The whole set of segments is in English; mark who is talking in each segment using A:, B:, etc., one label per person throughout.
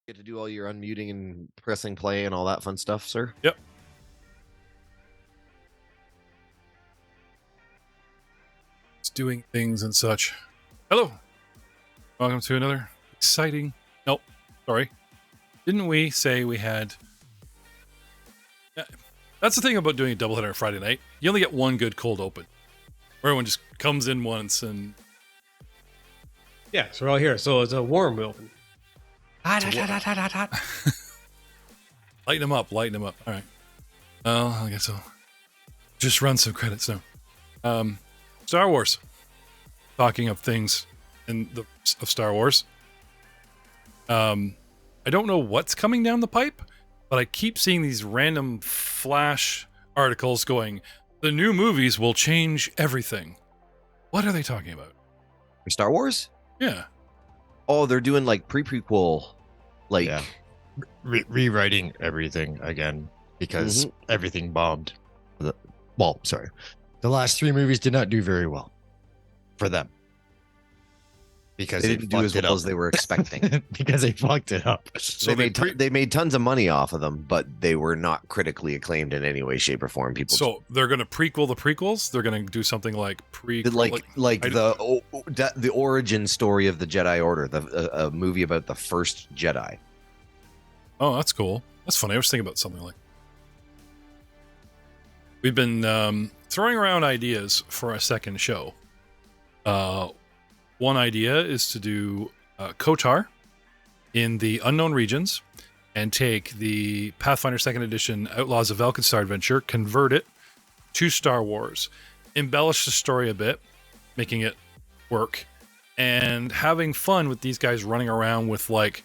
A: Get to do all your unmuting and pressing play and all that fun stuff, sir?
B: Yep. It's doing things and such. Hello. Welcome to another exciting... Nope. Sorry. Didn't we say we had... That's the thing about doing a doubleheader on Friday night. You only get one good cold open. Everyone just comes in once and...
C: Yeah, so we're all here. So it's a warm open.
B: Hot. Lighten them up. All right. Well, I guess I'll just run some credits now. Star Wars. Talking of things of Star Wars. I don't know what's coming down the pipe, but I keep seeing these random flash articles going, the new movies will change everything. What are they talking about?
A: For Star Wars?
B: Yeah.
A: Oh, they're doing like prequel, like
D: rewriting everything again because everything bombed. The last three movies did not do very well for them because
A: they didn't do as well as they were expecting.
D: Because they fucked it up.
A: So they made tons of money off of them, but they were not critically acclaimed in any way, shape, or form.
B: So they're going to prequel the prequels. They're going to do something like
A: the origin story of the Jedi Order, a movie about the first Jedi.
B: Oh, that's cool. That's funny. I was thinking about something like. We've been throwing around ideas for a second show. One idea is to do KOTOR in the unknown regions and take the Pathfinder 2nd Edition Outlaws of Alkenstar adventure, convert it to Star Wars, embellish the story a bit, making it work, and having fun with these guys running around with like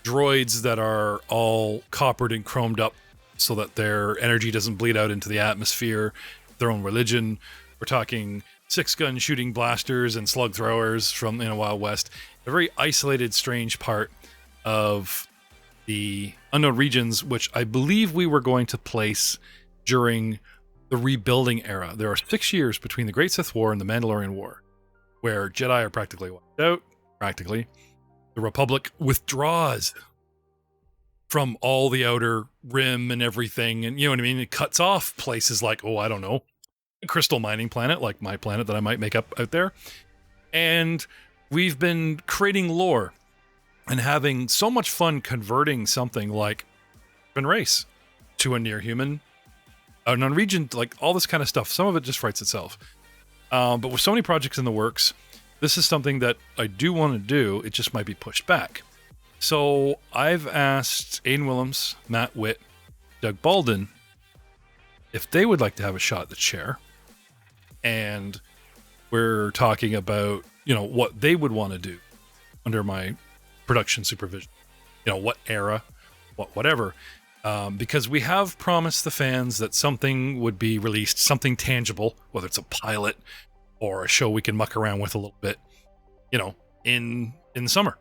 B: droids that are all coppered and chromed up so that their energy doesn't bleed out into the atmosphere, their own religion. We're talking 6-gun shooting blasters and slug throwers from Wild West. A very isolated, strange part of the unknown regions, which I believe we were going to place during the rebuilding era. There are 6 years between the Great Sith War and the Mandalorian War, where Jedi are practically wiped out. Practically. The Republic withdraws from all the outer rim and everything. And you know what I mean? It cuts off places like, I don't know, a crystal mining planet, like my planet that I might make up out there. And we've been creating lore and having so much fun converting something like human race to a near human, unknown region, like all this kind of stuff. Some of it just writes itself. But with so many projects in the works, this is something that I do want to do. It just might be pushed back. So I've asked Aidan Willems, Matt Witt, Doug Baldwin, if they would like to have a shot at the chair. And we're talking about, what they would want to do under my production supervision. What era, whatever. Because we have promised the fans that something would be released, something tangible, whether it's a pilot or a show we can muck around with a little bit, in the summer.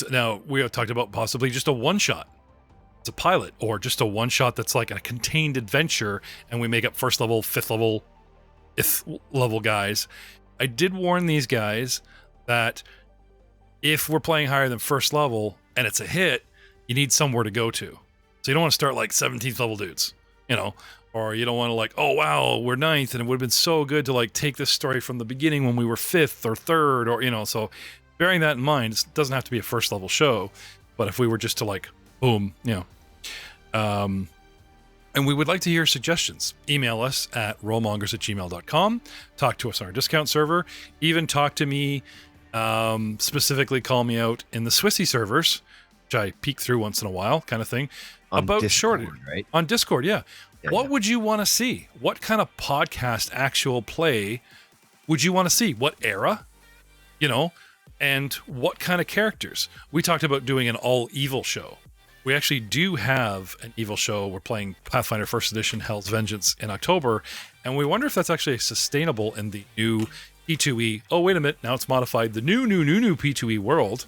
B: Now, we have talked about possibly just a one-shot. It's a pilot, or just a one-shot that's like a contained adventure, and we make up first level, fifth level guys. I did warn these guys that if we're playing higher than first level and it's a hit, you need somewhere to go to. So you don't want to start like 17th level dudes, or you don't want to like, oh wow, we're 9th and it would have been so good to like take this story from the beginning when we were 5th or 3rd, or so bearing that in mind, it doesn't have to be a first level show, but if we were just to like boom, and we would like to hear suggestions. Email us at rollmongers@gmail.com. Talk to us on our Discord server. Even talk to me, specifically call me out in the Swissy servers, which I peek through once in a while, kind of thing.
A: On
B: about
A: Discord,
B: shortage,
A: right?
B: On Discord, yeah. What
A: Yeah.
B: would you want to see? What kind of podcast actual play would you want to see? What era? And what kind of characters? We talked about doing an all evil show. We actually do have an evil show. We're playing Pathfinder 1st Edition Hell's Vengeance in October, and we wonder if that's actually sustainable in the new P2E. Oh, wait a minute. Now it's modified. The new P2E world.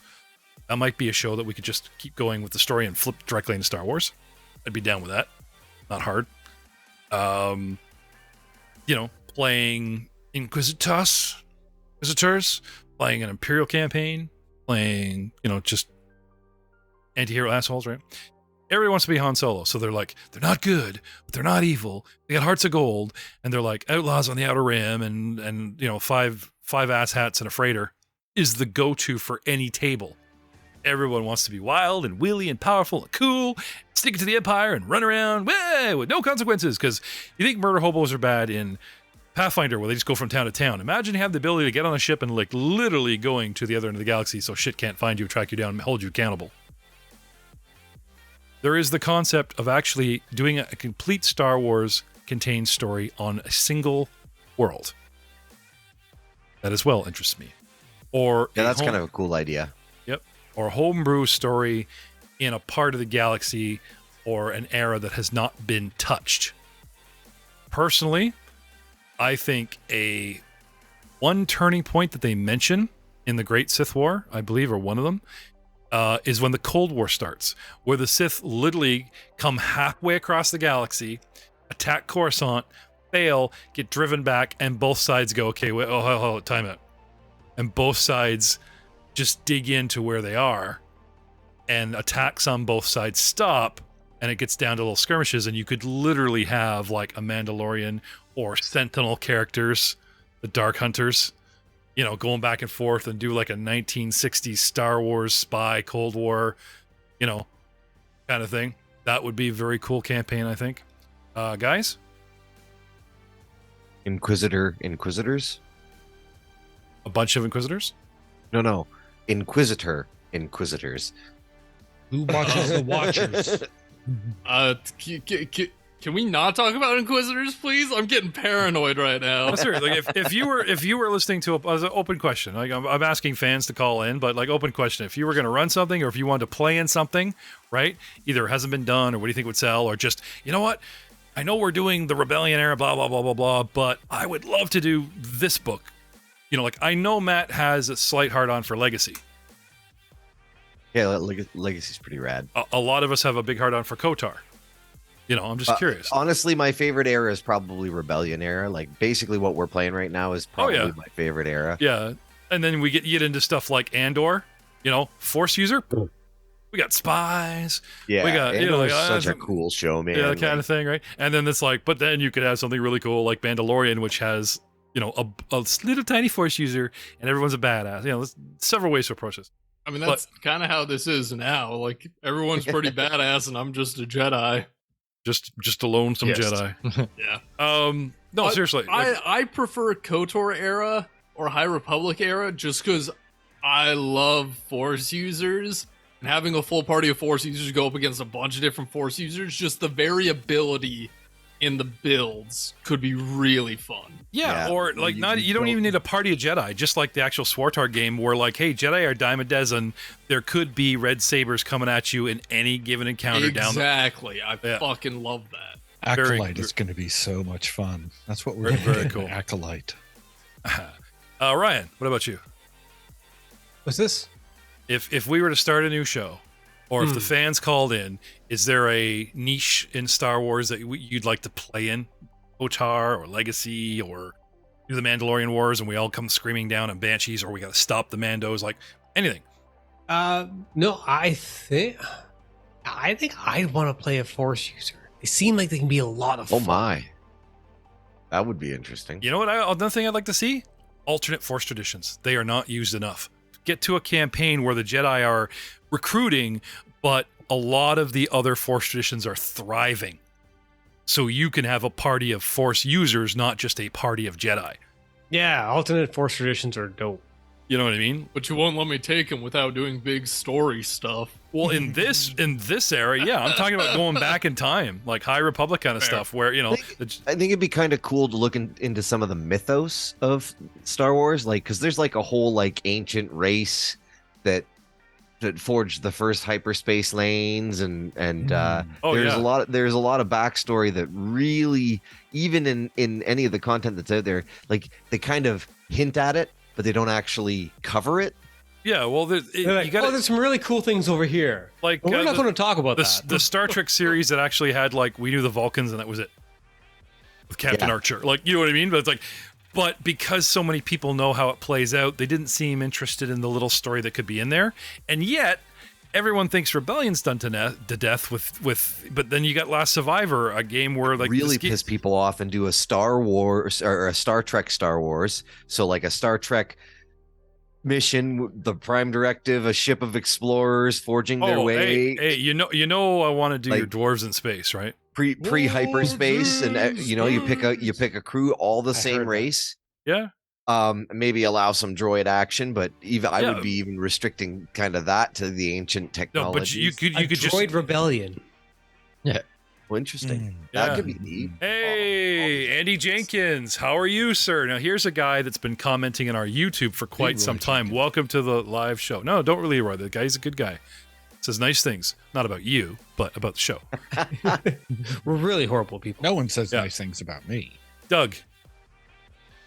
B: That might be a show that we could just keep going with the story and flip directly into Star Wars. I'd be down with that. Not hard. Playing Inquisitors, playing an Imperial campaign, playing, just anti-hero assholes, right? Everybody wants to be Han Solo, so they're like, they're not good, but they're not evil. They got hearts of gold, and they're like outlaws on the outer rim, and five ass hats and a freighter is the go-to for any table. Everyone wants to be wild and wheelie and powerful and cool, stick it to the Empire and run around with no consequences. Because you think murder hobos are bad in Pathfinder, where they just go from town to town. Imagine you have the ability to get on a ship and like literally going to the other end of the galaxy, so shit can't find you, track you down, and hold you accountable. There is the concept of actually doing a complete Star Wars contained story on a single world. That as well interests me. Or
A: that's kind of a cool idea.
B: Yep. Or a homebrew story in a part of the galaxy or an era that has not been touched. Personally, I think one turning point that they mention in the Great Sith War, I believe, or one of them, is when the Cold War starts, where the Sith literally come halfway across the galaxy, attack Coruscant, fail, get driven back, and both sides go, okay, wait, time out. And both sides just dig into where they are, and attacks on both sides stop, and it gets down to little skirmishes, and you could literally have like a Mandalorian or Sentinel characters, the Dark Hunters, going back and forth and do like a 1960s Star Wars spy Cold War, kind of thing. That would be a very cool campaign, I think. Guys?
A: Inquisitors?
B: A bunch of Inquisitors?
A: No. Inquisitors.
C: Who watches the Watchers?
E: Can we not talk about Inquisitors, please? I'm getting paranoid right now.
B: No, seriously, like if you were listening to an open question, like I'm asking fans to call in, but like open question, if you were going to run something or if you wanted to play in something, right? Either it hasn't been done or what do you think would sell, or just, you know what? I know we're doing the Rebellion era, blah, blah, blah, blah, blah, but I would love to do this book. Like I know Matt has a slight hard-on for Legacy.
A: Yeah, Legacy's pretty rad.
B: A lot of us have a big hard-on for KOTOR. I'm just curious.
A: Honestly, my favorite era is probably Rebellion era. Like basically what we're playing right now is probably my favorite era.
B: Yeah. And then we get into stuff like Andor, Force user. We got spies.
A: Yeah.
B: We got,
A: Andor's such a cool show, man.
B: Yeah, kind of thing, right? And then it's like, but then you could have something really cool like Mandalorian, which has, a little tiny Force user and everyone's a badass. There's several ways to approach this.
E: I mean, that's kind of how this is now. Like everyone's pretty badass and I'm just a Jedi.
B: Just a lonesome Jedi.
E: Yeah.
B: No, seriously.
E: I prefer KOTOR era or High Republic era just because I love Force users. And having a full party of Force users go up against a bunch of different Force users, just the variability in the builds could be really fun.
B: Yeah, or like you don't even need a party of Jedi, just like the actual SWTOR game where like, hey, Jedi are dime a dozen. There could be red sabers coming at you in any given encounter
E: Exactly. I fucking love that.
F: Acolyte is going to be so much fun. That's what we're
B: very cool.
F: Acolyte.
B: Ryan, what about you?
C: What's this?
B: If we were to start a new show, or if the fans called in, is there a niche in Star Wars that you'd like to play in? KOTOR or Legacy or do the Mandalorian Wars and we all come screaming down on Banshees, or we got to stop the Mandos, like anything?
C: No, I think I'd want to play a Force user. They seem like they can be a lot of fun.
A: Oh my. That would be interesting.
B: You know what? Another thing I'd like to see? Alternate Force traditions. They are not used enough. Get to a campaign where the Jedi are recruiting, but a lot of the other Force traditions are thriving. So you can have a party of Force users, not just a party of Jedi.
C: Yeah, alternate Force traditions are dope.
B: You know what I mean?
E: But you won't let me take them without doing big story stuff.
B: Well, in this era, yeah, I'm talking about going back in time, like High Republic kind of stuff, where
A: I think it'd be kind of cool to look into some of the mythos of Star Wars, like because there's like a whole like ancient race that forged the first hyperspace lanes, and there's a lot of backstory that really, even in any of the content that's out there, like they kind of hint at it, but they don't actually cover it.
B: Yeah, well,
C: there's some really cool things over here.
B: Like,
C: but we're not going to talk about that.
B: The Star Trek series that actually had like we knew the Vulcans and that was it with Captain Archer. Like, you know what I mean? But it's like But because so many people know how it plays out, they didn't seem interested in the little story that could be in there. And yet, everyone thinks Rebellion's done to death with. But then you got Last Survivor, a game where like
A: really piss people off and do a Star Wars or a Star Trek Star Wars. So like a Star Trek mission, the Prime Directive, a ship of explorers forging their way.
B: Hey, you know, I want to do
A: Like-
B: your dwarves in space, right?
A: Pre hyperspace, and you pick a crew, all the
C: I
A: same
C: heard that.
A: race.
B: Yeah.
A: Maybe allow some droid action, but even I
B: Yeah.
A: would be even restricting kind of that to the ancient
B: No,
A: technology.
B: but you could
C: A
B: just.
C: droid rebellion.
A: Interesting.
B: Yeah.
A: That could be neat.
B: Hey, Andy Jenkins, how are you, sir? Now, here's a guy that's been commenting on our YouTube for quite some time. Welcome to the live show. No, don't really, Roy. The guy's a good guy. Says nice things, not about you, but about the show.
C: We're really horrible people.
F: No one says
B: Yeah.
F: nice things about me.
B: Doug,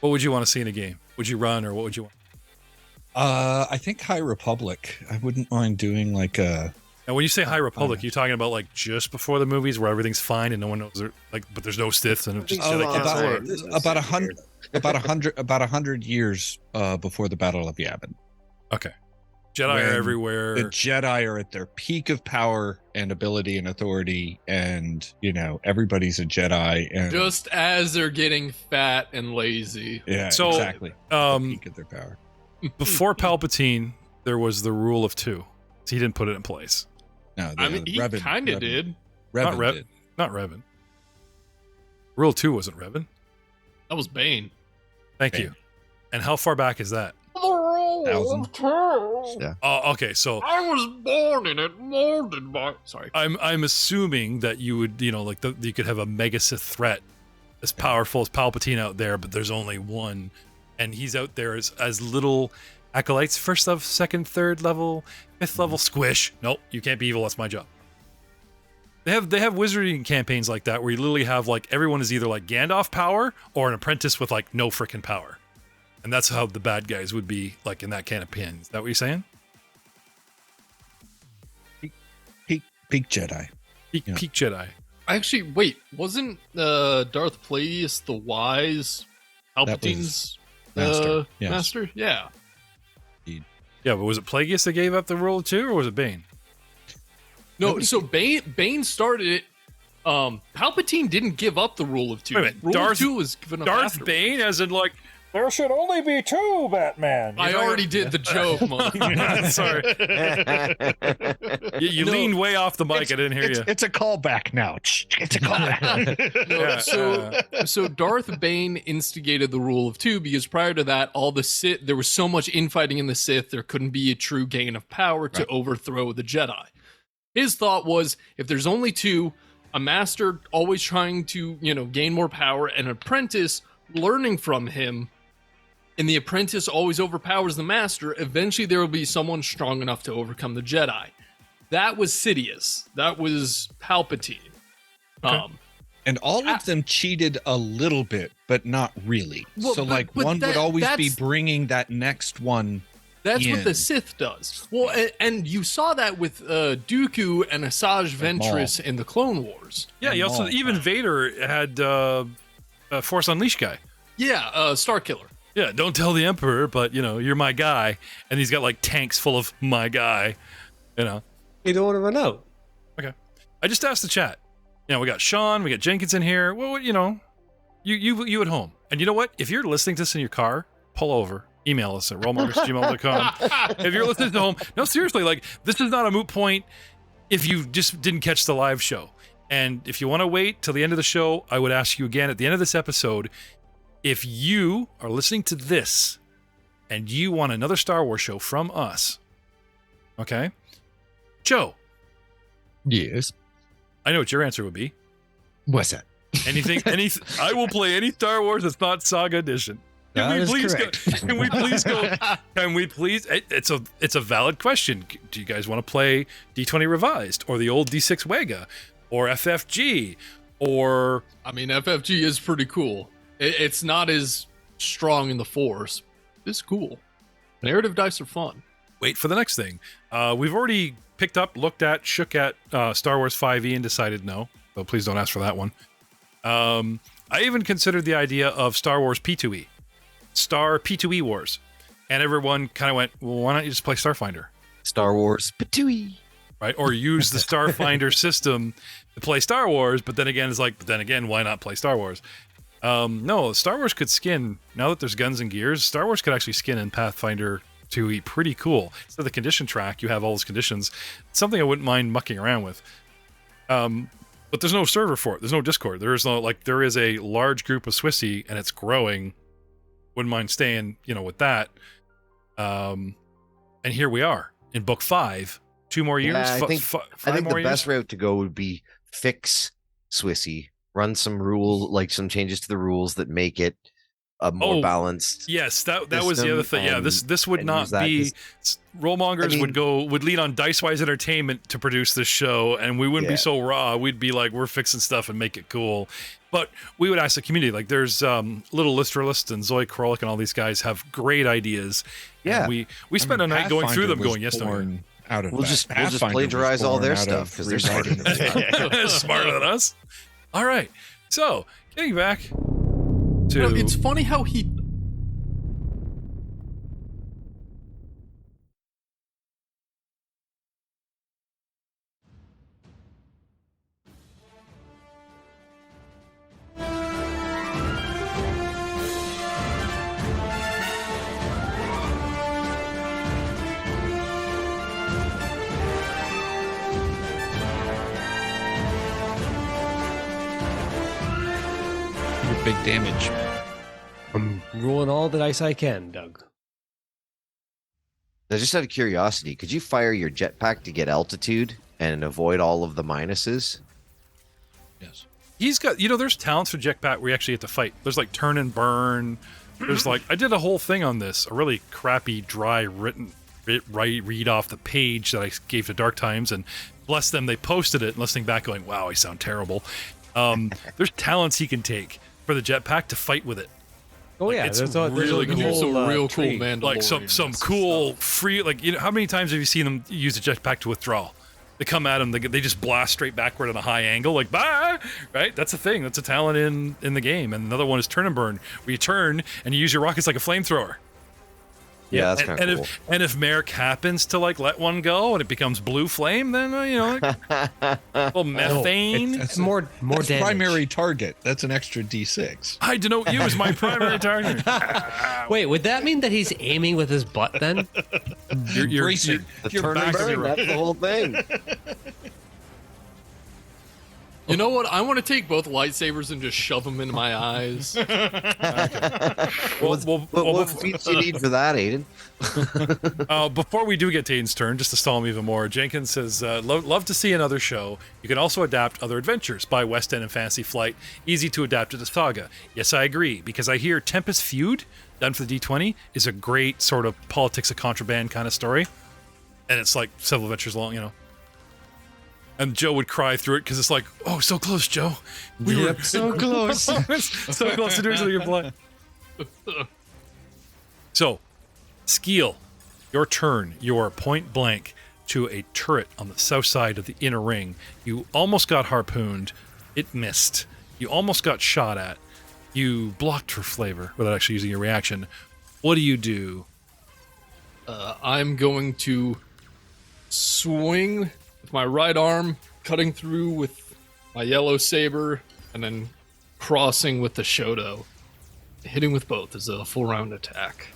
B: what would you want to see in a game? Would you run, or what would you want?
F: I think High Republic. I wouldn't mind doing like a.
B: Now, when you say High Republic, you're talking about like just before the movies where everything's fine and no one knows, like, but there's no Siths and it's just
A: Oh,
B: like,
F: about 100 years before the Battle of Yavin.
B: okay. Jedi are
F: When
B: everywhere.
F: The Jedi are at their peak of power and ability and authority, and everybody's a Jedi. And
E: Just as they're getting fat and lazy.
F: yeah,
B: So,
F: exactly. Peak of their power.
B: Before Palpatine, there was the rule of two. So he didn't put it in place.
F: No,
E: I mean, he
F: Revan-
E: kind of
F: Revan-
E: did.
F: Revan
B: Not Rev-
F: did.
B: Not Revan. Rule 2 wasn't Revan.
E: That was Bane.
B: Thank
F: Bane.
B: you. And how far back is that?
F: Thousand.
A: Yeah.
B: Oh, okay. So
E: I was born in it, molded by. Sorry.
B: I'm assuming that you would, you could have a mega Sith threat as powerful as Palpatine out there, but there's only one, and he's out there as little acolytes, first level, second, third level, fifth level, squish. Nope, you can't be evil. That's my job. They have wizarding campaigns like that where you literally have like everyone is either like Gandalf power or an apprentice with like no freaking power, and that's how the bad guys would be like in that campaign. Is that what you're saying?
F: Peak Jedi.
B: Peak,
F: Yeah.
B: peak Jedi.
E: Actually, wait. Wasn't Darth Plagueis the Wise
F: That
E: Palpatine's
F: Master, yes.
E: master? Yeah.
B: Yeah, but was it Plagueis that gave up the rule too, or was it Bane?
E: No, so Bane started it. Palpatine didn't give up the rule of two.
B: Wait a minute,
E: Rule
B: Darth-
E: of two was given up
B: Darth
E: afterwards.
B: Bane, as in like there should only be two Batman.
E: I already did the joke, Monk.
B: Sorry, you
E: No.
B: leaned way off the mic. I didn't hear you.
F: It's a callback now. It's a callback.
E: No,
B: Yeah,
E: so Darth Bane instigated the rule of two because prior to that, all the Sith, there was so much infighting in the Sith, there couldn't be a true gain of power to overthrow the Jedi. His thought was, if there's only two, a master always trying to, gain more power, and an apprentice learning from him, and the apprentice always overpowers the master, eventually there will be someone strong enough to overcome the Jedi. That was Sidious. That was Palpatine.
F: And all of them cheated a little bit, but not really.
E: Well,
F: so,
E: but
F: one would always be
E: that's-
F: bring that next one.
E: That's what the
F: in.
E: Sith does. Well, and you saw that with Dooku and Asajj Ventress in the Clone Wars.
B: Yeah, you also
F: Maul.
B: even Vader had Force Unleashed guy.
E: Yeah, Starkiller.
B: Yeah, don't tell the Emperor, but you're my guy, and he's got like tanks full of my guy.
C: You don't want to run out.
B: Okay, I just asked the chat. We got Sean, we got Jenkins in here. Well, you at home, and you know what? If you're listening to this in your car, pull over. Email us at rollmongers@gmail.com. If you're listening to home, no, seriously, like this is not a moot point if you just didn't catch the live show. And if you want to wait till the end of the show, I would ask you again at the end of this episode, if you are listening to this and you want another Star Wars show from us, okay? Joe,
D: Yes.
B: I know what your answer would be.
D: What's that?
B: Anything, I will play any Star Wars that's not Saga Edition.
D: That is
B: please
D: correct.
B: go? Can we please go? Can we please? It's a valid question. Do you guys want to play D20 Revised or the old D6 Wega or FFG or?
E: I mean, FFG is pretty cool. It's not as strong in the Force. It's cool. Narrative dice are fun.
B: Wait for the next thing. We've already picked up, looked at, shook at Star Wars 5e and decided no. So please don't ask for that one. I even considered the idea of Star Wars P2E. Star P2E Wars. And everyone kind of went, well, why don't you just play Starfinder?
A: Star Wars Patooey.
B: Right? Or use the Starfinder system to play Star Wars, but then again, it's like, but then again, why not play Star Wars? No, Star Wars could skin, now that there's guns and gears, Star Wars could actually skin in Pathfinder 2E pretty cool. So the condition track, you have all those conditions. It's something I wouldn't mind mucking around with. But there's no server for it. There's no Discord. There is no, like, there is a large group of Swissy, and it's growing. Wouldn't mind staying, with that. And here we are in book 5. 2 more years.
A: Yeah, I think
B: more
A: the
B: years?
A: best route to go would be fix Swissy, run some some changes to the rules that make it a more balanced.
B: Yes, that was the other thing. Yeah, this would not be. Rollmongers would lean on Dicewise Entertainment to produce this show, and we wouldn't be so raw. We'd be like, we're fixing stuff and make it cool. But we would ask the community. Like, there's Little Listerlist and Zoe Krolik and all these guys have great ideas.
A: Yeah,
B: and we spent a night going through them, going, yes, no.
F: Out of
A: we'll just plagiarize all their stuff because they're smarter than us.
B: Smarter than us. All right. So getting back to,
E: it's funny how he.
F: Big damage.
C: I'm rolling all the dice I can, Doug.
A: Now, just out of curiosity, could you fire your jetpack to get altitude and avoid all of the minuses?
F: Yes.
B: He's got, there's talents for jetpack where you actually have to fight. There's like turn and burn. There's like, I did a whole thing on this, a really crappy, dry read off the page that I gave to Dark Times, and bless them, they posted it, listening back going, wow, I sound terrible. There's talents he can take for the jetpack to fight with it.
C: Oh yeah,
B: it's
C: really
E: You do some real cool Mandalorian.
B: Like some cool free, like, how many times have you seen them use a jetpack to withdraw? They come at them, they just blast straight backward at a high angle, like, bah! Right? That's a thing. That's a talent in the game. And another one is turn and burn, where you turn and you use your rockets like a flamethrower.
A: Yeah, that's kind of cool.
B: If Merrick happens to like let one go and it becomes blue flame, then little methane.
C: It's more
F: That's
C: damage.
F: primary target. That's an extra D6.
B: I denote you as my primary target.
C: Wait, would that mean that he's aiming with his butt then?
B: You're
F: bracing.
A: The
F: You're
A: turn and
F: back
A: burn,
F: zero.
A: that's the whole thing.
E: You know what? I want to take both lightsabers and just shove them into my eyes.
A: What feats do you need for that, Aiden?
B: Before we do get to Aiden's turn, just to stall him even more, Jenkins says, love to see another show. You can also adapt Other Adventures by West End and Fantasy Flight. Easy to adapt to the Saga. Yes, I agree, because I hear Tempest Feud, done for the D20, is a great sort of politics of contraband kind of story. And it's like several adventures long, And Joe would cry through it because it's like, oh, so close, Joe. We were
F: so close.
B: so close to doing something you play. So, Skeel, your turn. You are point blank to a turret on the south side of the inner ring. You almost got harpooned. It missed. You almost got shot at. You blocked for flavor without actually using your reaction. What do you do?
E: I'm going to swing with my right arm, cutting through with my yellow saber, and then crossing with the Shoto. Hitting with both is a full round attack.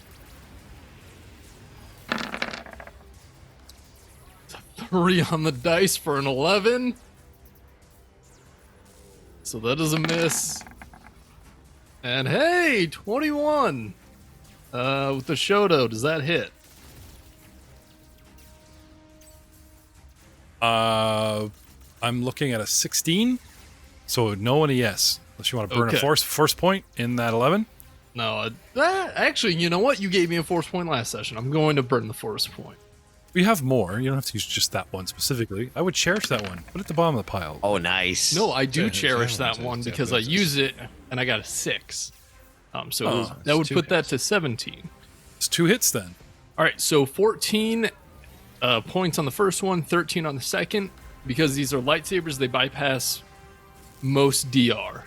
E: 3 on the dice for an 11. So that is a miss. And hey, 21. With the Shoto, does that hit?
B: I'm looking at a 16, so a no and a yes. Unless you want to burn
E: Okay.
B: a force point in that 11.
E: No, actually, you know what? You gave me a force point last session. I'm going to burn the force point.
B: We have more. You don't have to use just that one specifically. I would cherish that one. Put it at the bottom of the pile.
A: Oh, nice.
E: No, I do
F: Yeah,
E: cherish
F: yeah,
E: that
F: it's-
E: one
F: it's
E: because I
F: definitely
E: use it and I got a 6. So
B: Oh,
E: that
F: it's
E: would
F: 2
E: put that
F: hits.
E: to 17.
B: It's 2 hits then.
E: All right, so 14 points on the first one, 13 on the second. Because these are lightsabers, they bypass most DR.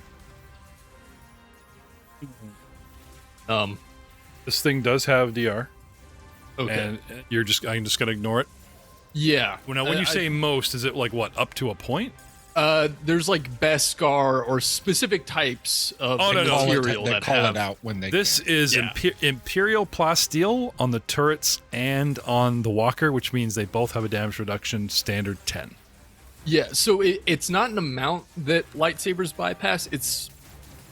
B: This thing does have DR,
E: Okay.
B: and I'm just gonna ignore it.
E: Yeah.
B: Well, now, when you say most, is it like what, up to a point?
E: There's like Beskar or specific types of
B: Oh, no, no.
E: material
F: They
E: that
F: call
E: have.
F: it out when they
B: This
F: can.
B: is
E: Yeah.
B: Imperial Plasteel on the turrets and on the walker, which means they both have a damage reduction standard 10.
E: Yeah, so it's not an amount that lightsabers bypass. It's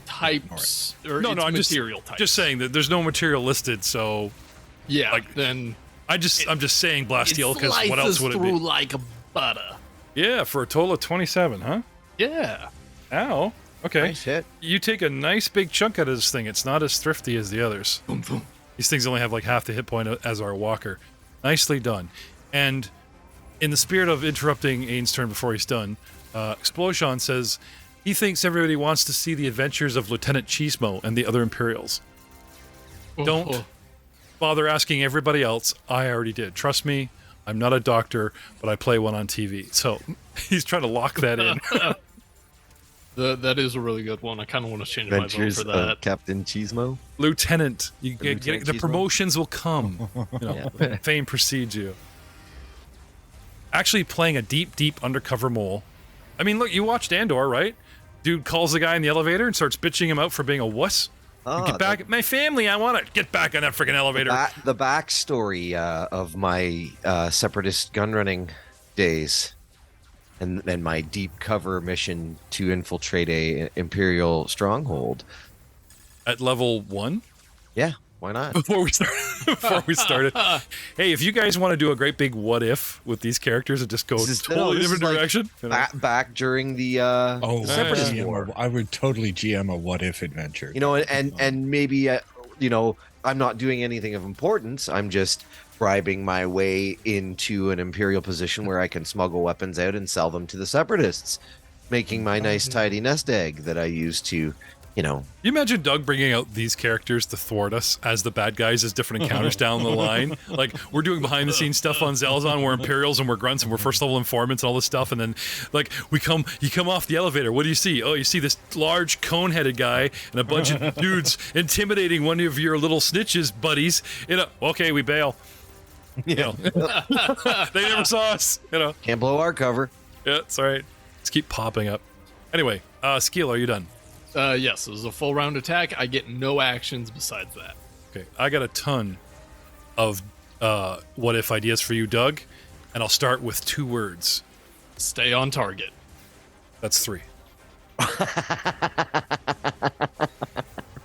E: types or
B: No,
E: it's
B: no, I'm
E: material types.
B: just saying that there's no material listed, so
E: Yeah,
B: like,
E: then
B: I'm just saying Blasteel
E: it
B: because what
E: slices
B: else would it
E: through
B: be?
E: like butter.
B: Yeah, for a total of 27, huh?
E: Yeah.
B: Ow. Okay.
A: Nice hit.
B: You take a nice big chunk out of this thing. It's not as thrifty as the others.
E: Boom, boom.
B: These things only have like half the hit point as our walker. Nicely done. And in the spirit of interrupting Aiden's turn before he's done, Explosion says he thinks everybody wants to see the adventures of Lieutenant Chismo and the other Imperials. Don't
E: Oh,
B: bother asking everybody else. I already did. Trust me, I'm not a doctor, but I play one on TV. So he's trying to lock that in.
E: that is a really good one. I kind of want to change my vote
A: Adventures
E: for
A: of
E: that.
A: Captain Chismo.
B: Lieutenant, you get,
A: Lieutenant
B: the
A: Chismo?
B: promotions will come. You know, fame precedes you. Actually, playing a deep undercover mole. I mean, look, you watched Andor, right? Dude calls the guy in the elevator and starts bitching him out for being a wuss. Get back, my family. I want to get back on that freaking elevator.
A: The backstory of my separatist gun running days, and my deep cover mission to infiltrate a Imperial stronghold.
B: At level 1.
A: Yeah, why not?
B: Before we started, hey, if you guys want to do a great big what if with these characters and just go
A: This is-
B: totally
A: this is
B: different
A: like
B: direction, you know?
A: Back during the
B: Separatist
A: war.
F: I would totally GM a what if adventure.
A: You know, and maybe you know, I'm not doing anything of importance. I'm just bribing my way into an Imperial position where I can smuggle weapons out and sell them to the Separatists, making my nice tidy nest egg that I use to, you know.
B: You imagine Doug bringing out these characters to thwart us as the bad guys as different encounters down the line. Like, we're doing behind the scenes stuff on Zelzon, we're Imperials and we're grunts and we're first level informants and all this stuff, and then like you come off the elevator, what do you see? Oh, you see this large cone-headed guy and a bunch of dudes intimidating one of your little snitches buddies. You know, okay, we bail. You know. They never saw us, you know.
A: Can't blow our cover.
B: Yeah, it's all right. Let's keep popping up. Anyway, Skeel, are you done?
E: Yes, it was a full round attack. I get no actions besides that.
B: Okay, I got a ton of what if ideas for you, Doug, and I'll start with 2 words.
E: Stay on target.
B: That's 3.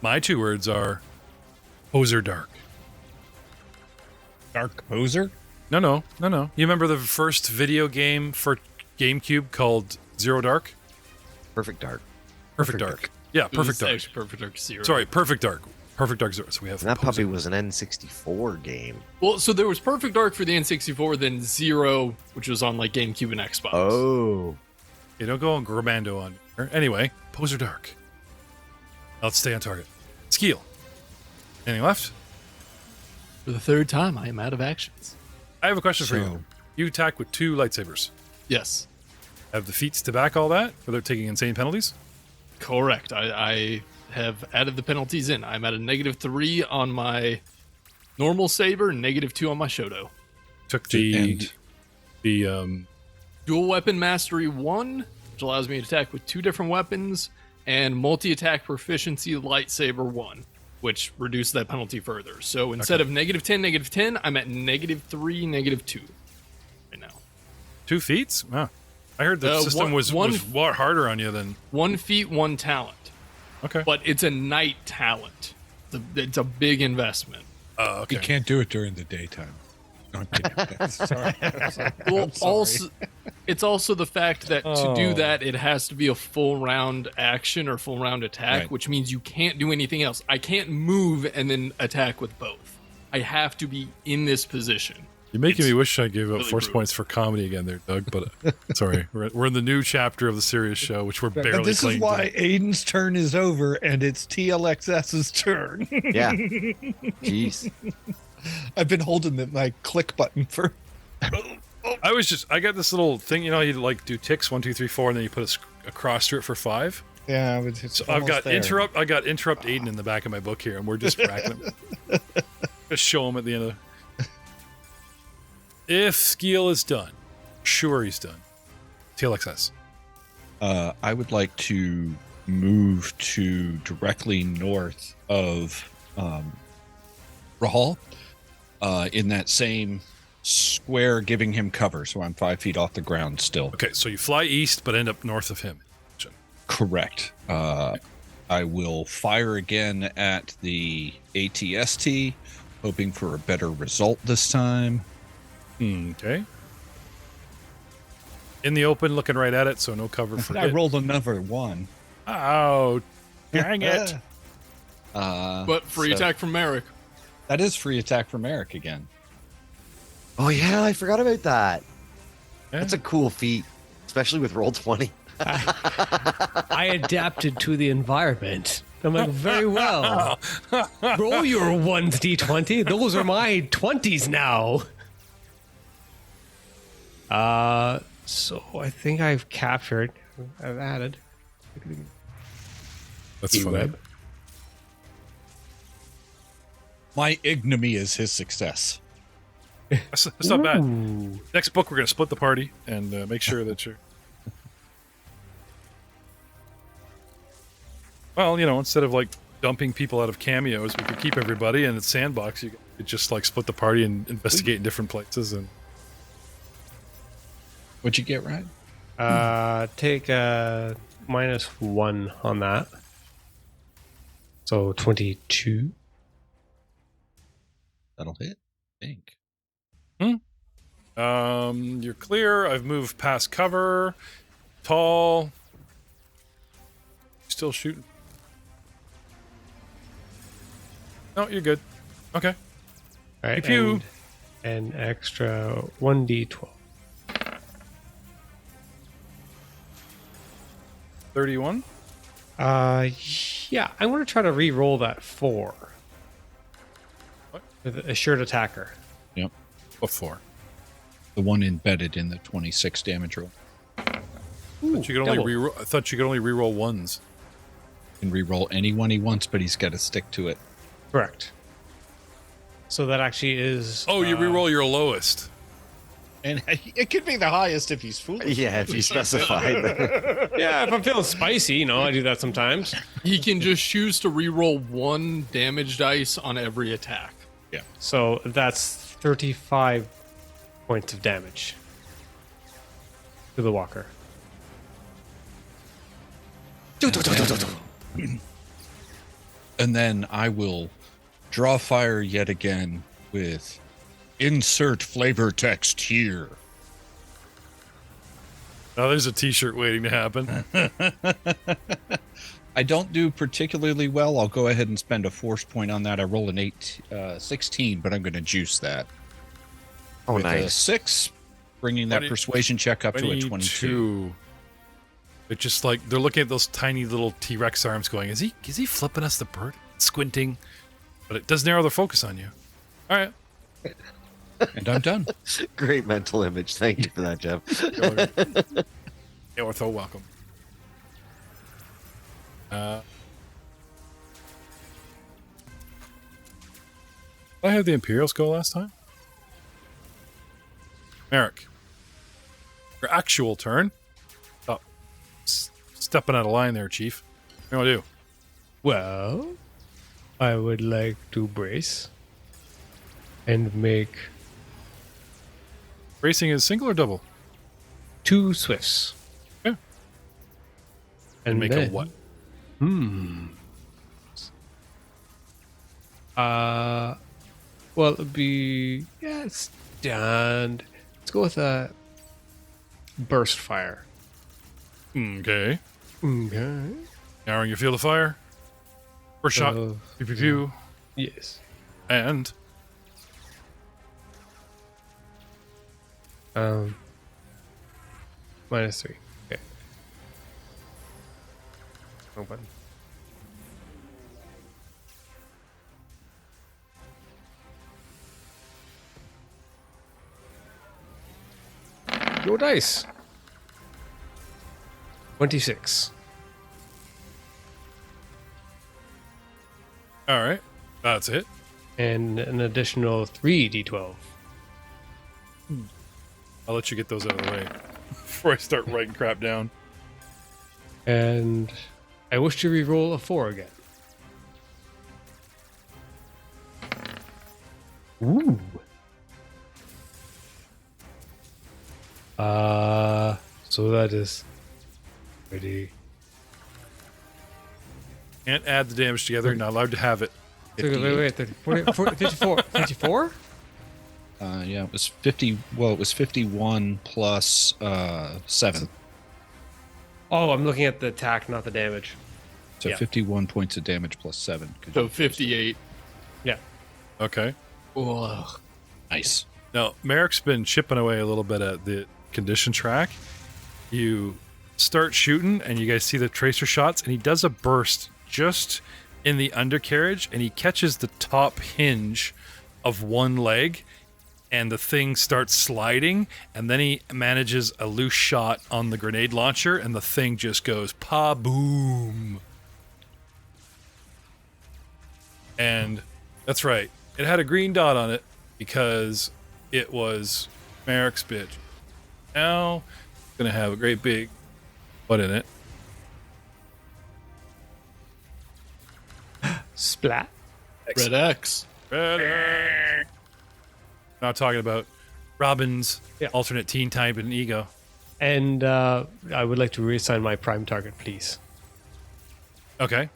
B: My 2 words are Poser Dark.
F: Dark Poser?
B: No. You remember the first video game for GameCube called Zero Dark?
A: Perfect dark.
B: Perfect Dark. Yeah,
E: It was
B: Perfect Dark.
E: actually Perfect Dark Zero.
B: Sorry, Perfect Dark. Perfect Dark Zero. So we have
A: And that
B: Poser.
A: puppy was an N64 game.
E: Well, so there was Perfect Dark for the N64, then Zero, which was on like GameCube and Xbox.
A: Oh.
B: You don't go on Gramando on here. Anyway, Poser Dark. Let's stay on target. Skeel. Anything left?
E: For the 3rd time, I am out of actions.
B: I have a question for
F: So-
B: you. You attack with 2 lightsabers.
E: Yes,
B: Have the feats to back all that without taking insane penalties?
E: correct. I have added the penalties in. I'm at a -3 on my normal saber, and -2 on my Shoto.
B: Took
F: And-
B: the
E: Dual weapon mastery 1, which allows me to attack with 2 different weapons, and multi-attack proficiency lightsaber 1, which reduces that penalty further. So instead of -10, I'm at -3, -2 right now.
B: 2 feats? Wow. I heard the system
E: one-
B: was
E: one-
B: a lot harder on you than.
E: 1 feat, 1 talent,
B: Okay.
E: but it's a night talent. It's a big investment.
B: Okay.
F: You can't do it during the daytime. No, I'm kidding. Sorry.
E: Well,
F: I'm sorry.
E: also, it's also the fact that to do that, it has to be a full round action or full round attack,
F: Right.
E: which means you can't do anything else. I can't move and then attack with both. I have to be in this position.
B: You're making
E: It's
B: me wish I gave out
E: really
B: force
E: brutal.
B: points for comedy again there, Doug, but sorry. We're in the new chapter of the serious show, which we're barely
G: But this is
B: clinging
G: why
B: to.
G: Aiden's turn is over and it's TLXS's turn.
A: Yeah. Jeez.
G: I've been holding my click button for.
B: I got this little thing, you know, you like do ticks 1, 2, 3, 4, and then you put a cross through it for 5.
G: Yeah, it's
B: So I've got interrupt Aiden in the back of my book here, and we're just racking them. Just show him at the end of the... If Skeel is done, sure he's done. TLXS.
F: I would like to move to directly north of Rahal, in that same square, giving him cover. So I'm 5 feet off the ground still.
B: Okay, so you fly east, but end up north of him.
F: Correct. I will fire again at the ATST, hoping for a better result this time.
B: Okay. In the open, looking right at it, so no cover for
F: I
B: it.
F: rolled another 1.
B: Oh, dang it.
E: But free attack from Merrick.
F: That is free attack from Eric again.
A: Oh yeah, I forgot about that.
B: Yeah.
A: That's a cool feat, especially with roll 20.
C: I adapted to the environment. I'm like, very well. Roll your 1d20. Those are my 20s now. So I think I've captured. I've added.
B: That's funny.
C: E-web.
F: My ignominy is his success.
B: That's not bad.
C: Ooh.
B: Next book, we're going to split the party and make sure that you're... Well, you know, instead of like dumping people out of cameos, we could keep everybody, and it's sandbox. You could just like split the party and investigate in different places. And
F: What'd you get, right?
C: Take a -1 on that. So 22.
F: That'll hit. I think.
B: you're clear. I've moved past cover. Tall. Still shooting. No, you're good. Okay.
C: All right.
B: Pew, pew.
C: And an extra 1d12.
B: 31.
C: Yeah, I'm going to try to re-roll that 4.
B: What?
C: With assured attacker.
F: Yep.
B: What for?
F: The one embedded in the 26 damage roll.
C: Ooh,
B: I thought you could only reroll ones.
F: Can re-roll any one he wants, but he's got to stick to it.
C: Correct. So that actually is...
B: Oh, you reroll your lowest.
F: And it could be the highest if he's foolish.
A: Yeah, if you specified.
C: Yeah, if I'm feeling spicy, you know, I do that sometimes.
E: He can just choose to reroll 1 damage dice on every attack.
C: So that's 35 points of damage to the walker.
F: And then I will draw fire yet again with insert flavor text here.
B: Oh, there's a t-shirt waiting to happen.
F: I don't do particularly well. I'll go ahead and spend a force point on that. I roll an 16, but I'm going to juice that.
A: Oh,
F: with a
A: nice.
F: 6, bringing that
B: 20
F: persuasion check up to a 22.
B: It's just like they're looking at those tiny little T-Rex arms going, is he flipping us the bird? Squinting. But it does narrow their focus on you. All right.
F: And I'm done.
A: Great mental image. Thank you for that, Jeff.
B: Yeah, Ortho, welcome. Did I have the Imperials go last time? Merrick. Your actual turn. Oh, stepping out of line there, Chief. What do you want to do?
C: Well, I would like to brace and make
B: Racing is single or double?
C: 2 swifts.
B: Yeah. And make a
C: then-
B: what?
C: Well, it'd be it's done. Let's go with a burst fire.
B: Okay.
C: Okay.
B: Narrowing your field of fire. First shot. Pew, pew, pew.
C: Yes.
B: And
C: -3. Okay. Wrong button. Your dice. 26.
B: all right. That's it.
C: and an additional 3d12.
B: I'll let you get those out of the way before I start writing crap down.
C: And I wish to re-roll a 4 again. Ooh. So that is pretty.
B: Can't add the damage together. Not allowed to have it.
C: Wait, 54? 54?
F: Yeah, it was 50. Well, it was 51 plus 7.
C: Oh, I'm looking at the attack, not the damage.
F: So
C: Yeah.
F: 51 points of damage plus 7.
E: So 58.
C: Yeah.
B: Okay.
E: Ugh.
F: Nice.
B: Now, Merrick's been chipping away a little bit at the condition track. You start shooting, and you guys see the tracer shots, and he does a burst just in the undercarriage, and he catches the top hinge of one leg, and the thing starts sliding, and then he manages a loose shot on the grenade launcher, and the thing just goes pa-boom. And that's right. It had a green dot on it because it was Merrick's bitch. Now, it's going to have a great big butt in it.
C: Splat.
E: Red X.
B: Not talking about Robin's
C: Yeah.
B: alternate teen type and ego.
C: And I would like to reassign my prime target, please.
B: Okay.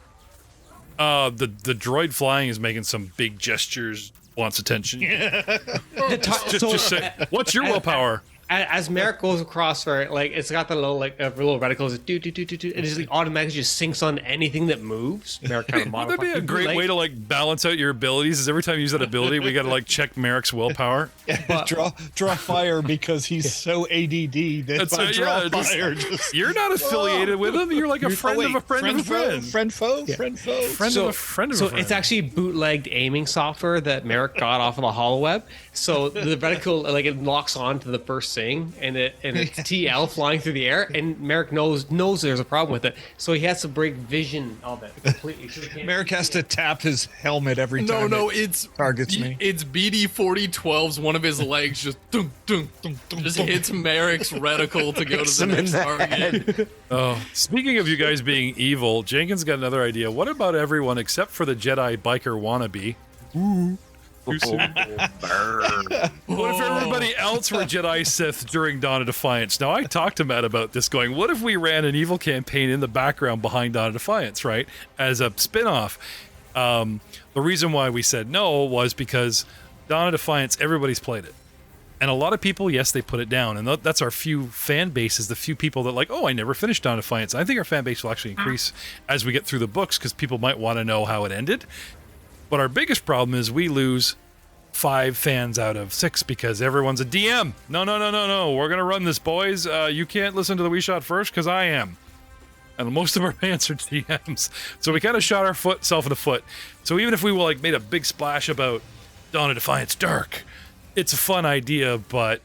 B: The droid flying is making some big gestures, wants attention. Just say, what's your willpower?
C: As Merrick goes across for it, like it's got the little little reticles, do, and it just like, automatically just sinks on anything that moves. Merrick kind of
B: Would that
C: modifies.
B: be a great way to like balance out your abilities? Is every time you use that ability, we got to like check Merrick's willpower?
G: Draw fire because he's so ADD that
B: That's
G: by
B: right,
G: draw
B: yeah, just-
G: fire just
B: You're not affiliated with him. You're like a friend of a friend of a friend.
G: friend foe, friend foe.
B: Friend of a friend of a
C: So
B: friend.
C: it's actually bootlegged aiming software that Merrick got off of the HoloWeb. So the reticle, like it locks on to the first thing, and it's TL flying through the air, and Merrick knows there's a problem with it, so he has to break vision of it completely. So he can't
G: Merrick has to tap his helmet every time.
E: No,
G: it
E: it's
G: targets me.
E: It's BD 4012's one of his legs just dunk, dunk, dunk, dunk, just hits Merrick's reticle to go to the next target.
B: Oh, speaking of you guys being evil, Jenkins got another idea. What about everyone except for the Jedi biker wannabe? What if everybody else were Jedi Sith during Dawn of Defiance? Now, I talked to Matt about this going, what if we ran an evil campaign in the background behind Dawn of Defiance, right? As a spin-off. The reason why we said no was because Dawn of Defiance, everybody's played it. And a lot of people, yes, they put it down. And that's our few fan bases, the few people that like, oh, I never finished Dawn of Defiance. I think our fan base will actually increase as we get through the books because people might want to know how it ended. But our biggest problem is we lose 5 fans out of 6 because everyone's a DM. No. We're going to run this, boys. You can't listen to the We Shot first because I am. And most of our fans are DMs. So we kind of shot ourselves in the foot. So even if we like made a big splash about Dawn of Defiance Dark, it's a fun idea, but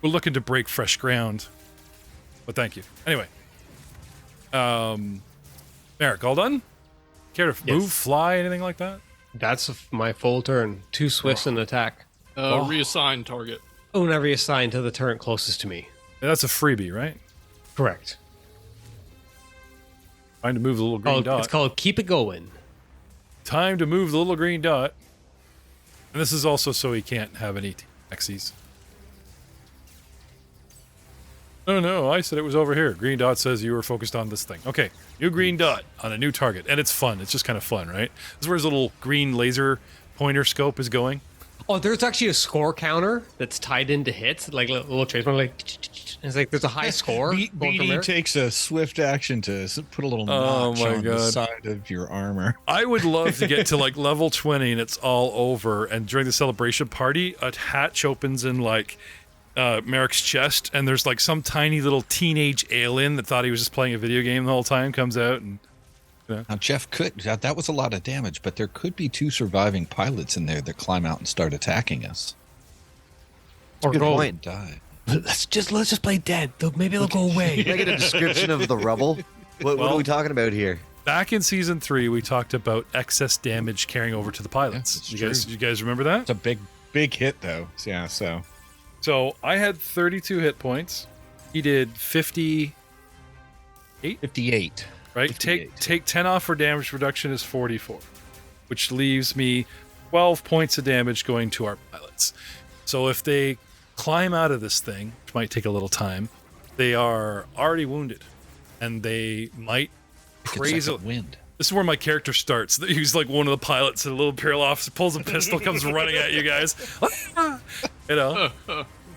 B: we're looking to break fresh ground. But thank you. Anyway. Eric, all done? Care to move, fly, anything like that?
C: That's my full turn. 2 swifts and attack.
E: Reassign target.
C: Whenever you assign to the turret closest to me.
B: That's a freebie, right?
C: Correct.
B: Time to move the little green dot.
C: It's called Keep It Going.
B: Time to move the little green dot. And this is also so he can't have any taxis. No, I said it was over here. Green dot says you were focused on this thing. Okay, new green dot on a new target. And it's fun. It's just kind of fun, right? This is where his little green laser pointer scope is going.
C: Oh, there's actually a score counter that's tied into hits, like a little trace one, like it's like there's a high score. going from
G: BD
C: there.
G: takes a swift action to put a little
B: Oh
G: notch
B: my
G: on the
B: God.
G: side of your armor.
B: I would love to get to like level 20 and it's all over. And during the celebration party, a hatch opens in like Merrick's chest, and there's like some tiny little teenage alien that thought he was just playing a video game the whole time comes out and
F: Now, Jeff, that was a lot of damage, but there could be 2 surviving pilots in there that climb out and start attacking us.
C: Or
A: Good
C: go.
A: point.
F: Die.
C: Let's just play dead. Maybe they'll go away.
A: Can I get a description of the rubble? What are we talking about here?
B: Back in season 3, we talked about excess damage carrying over to the pilots.
F: Yeah,
B: You guys remember that?
F: It's a big hit though. Yeah, so
B: I had 32 hit points. He did 58.
F: 58.
B: Right?
F: 58.
B: Take 10 off for damage reduction is 44, which leaves me 12 points of damage going to our pilots. So if they climb out of this thing, which might take a little time, they are already wounded, and they might crazy
F: wind.
B: This is where my character starts. He's like one of the pilots, and a little Imperial officer pulls a pistol, comes running at you guys. You know.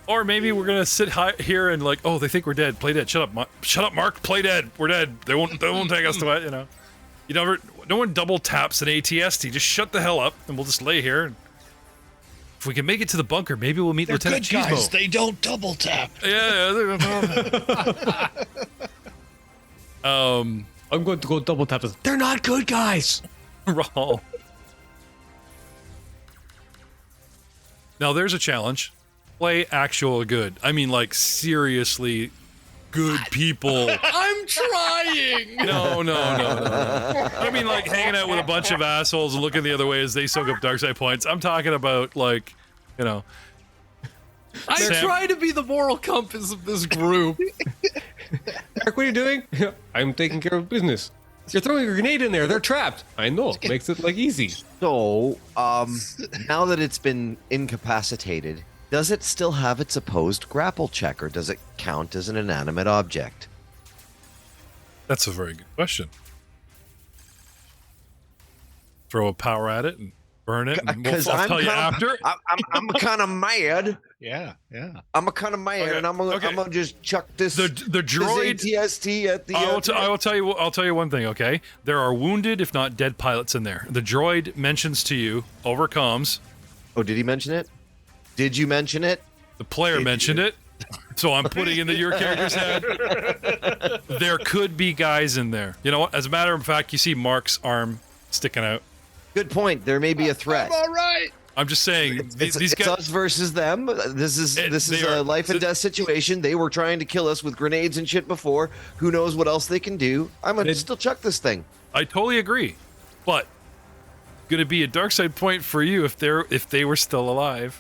B: Or maybe we're gonna sit here and like, oh, they think we're dead. Play dead. Shut up, Mark. Play dead. We're dead. They won't take us to it. You know. No one double taps an ATST. Just shut the hell up, and we'll just lay here. If we can make it to the bunker, maybe we'll meet Lieutenant
G: good guys.
B: Cheesemo.
G: They don't double tap.
B: Yeah.
C: I'm going to go double tap this. They're not good guys.
B: Raw. Now there's a challenge. Play actual good. I mean, like, seriously good people.
E: I'm trying.
B: No. I mean, like, hanging out with a bunch of assholes and looking the other way as they soak up dark side points. I'm talking about, like, you know.
E: I try to be the moral compass of this group.
C: Mark, what are you doing? I'm taking care of business. You're throwing a grenade in there. They're trapped. I know. Makes it like easy.
A: So, now that it's been incapacitated, does it still have its opposed grapple check, or does it count as an inanimate object?
B: That's a very good question. Throw a power at it and burn it, and I'll tell you after.
A: I'm kind of mad.
F: Yeah.
A: I'm kind of mad,
B: Okay,
A: and I'm gonna just chuck this
B: The droid.
A: this ATST at the.
B: I will tell you. I'll tell you one thing. Okay, there are wounded, if not dead, pilots in there. The droid mentions to you, overcomes.
A: Oh, did he mention it? Did you mention it?
B: The player mentioned it, so I'm putting into your character's head. There could be guys in there. You know what? As a matter of fact, you see Mark's arm sticking out.
A: Good point. There may be a threat.
G: All right.
B: I'm just saying
A: It's
B: these guys.
A: us versus them. This is
B: They
A: a
B: are-
A: life and death situation. They were trying to kill us with grenades and shit before. Who knows what else they can do? I'm gonna still chuck this thing.
B: I totally agree, but gonna be a dark side point for you if they were still alive.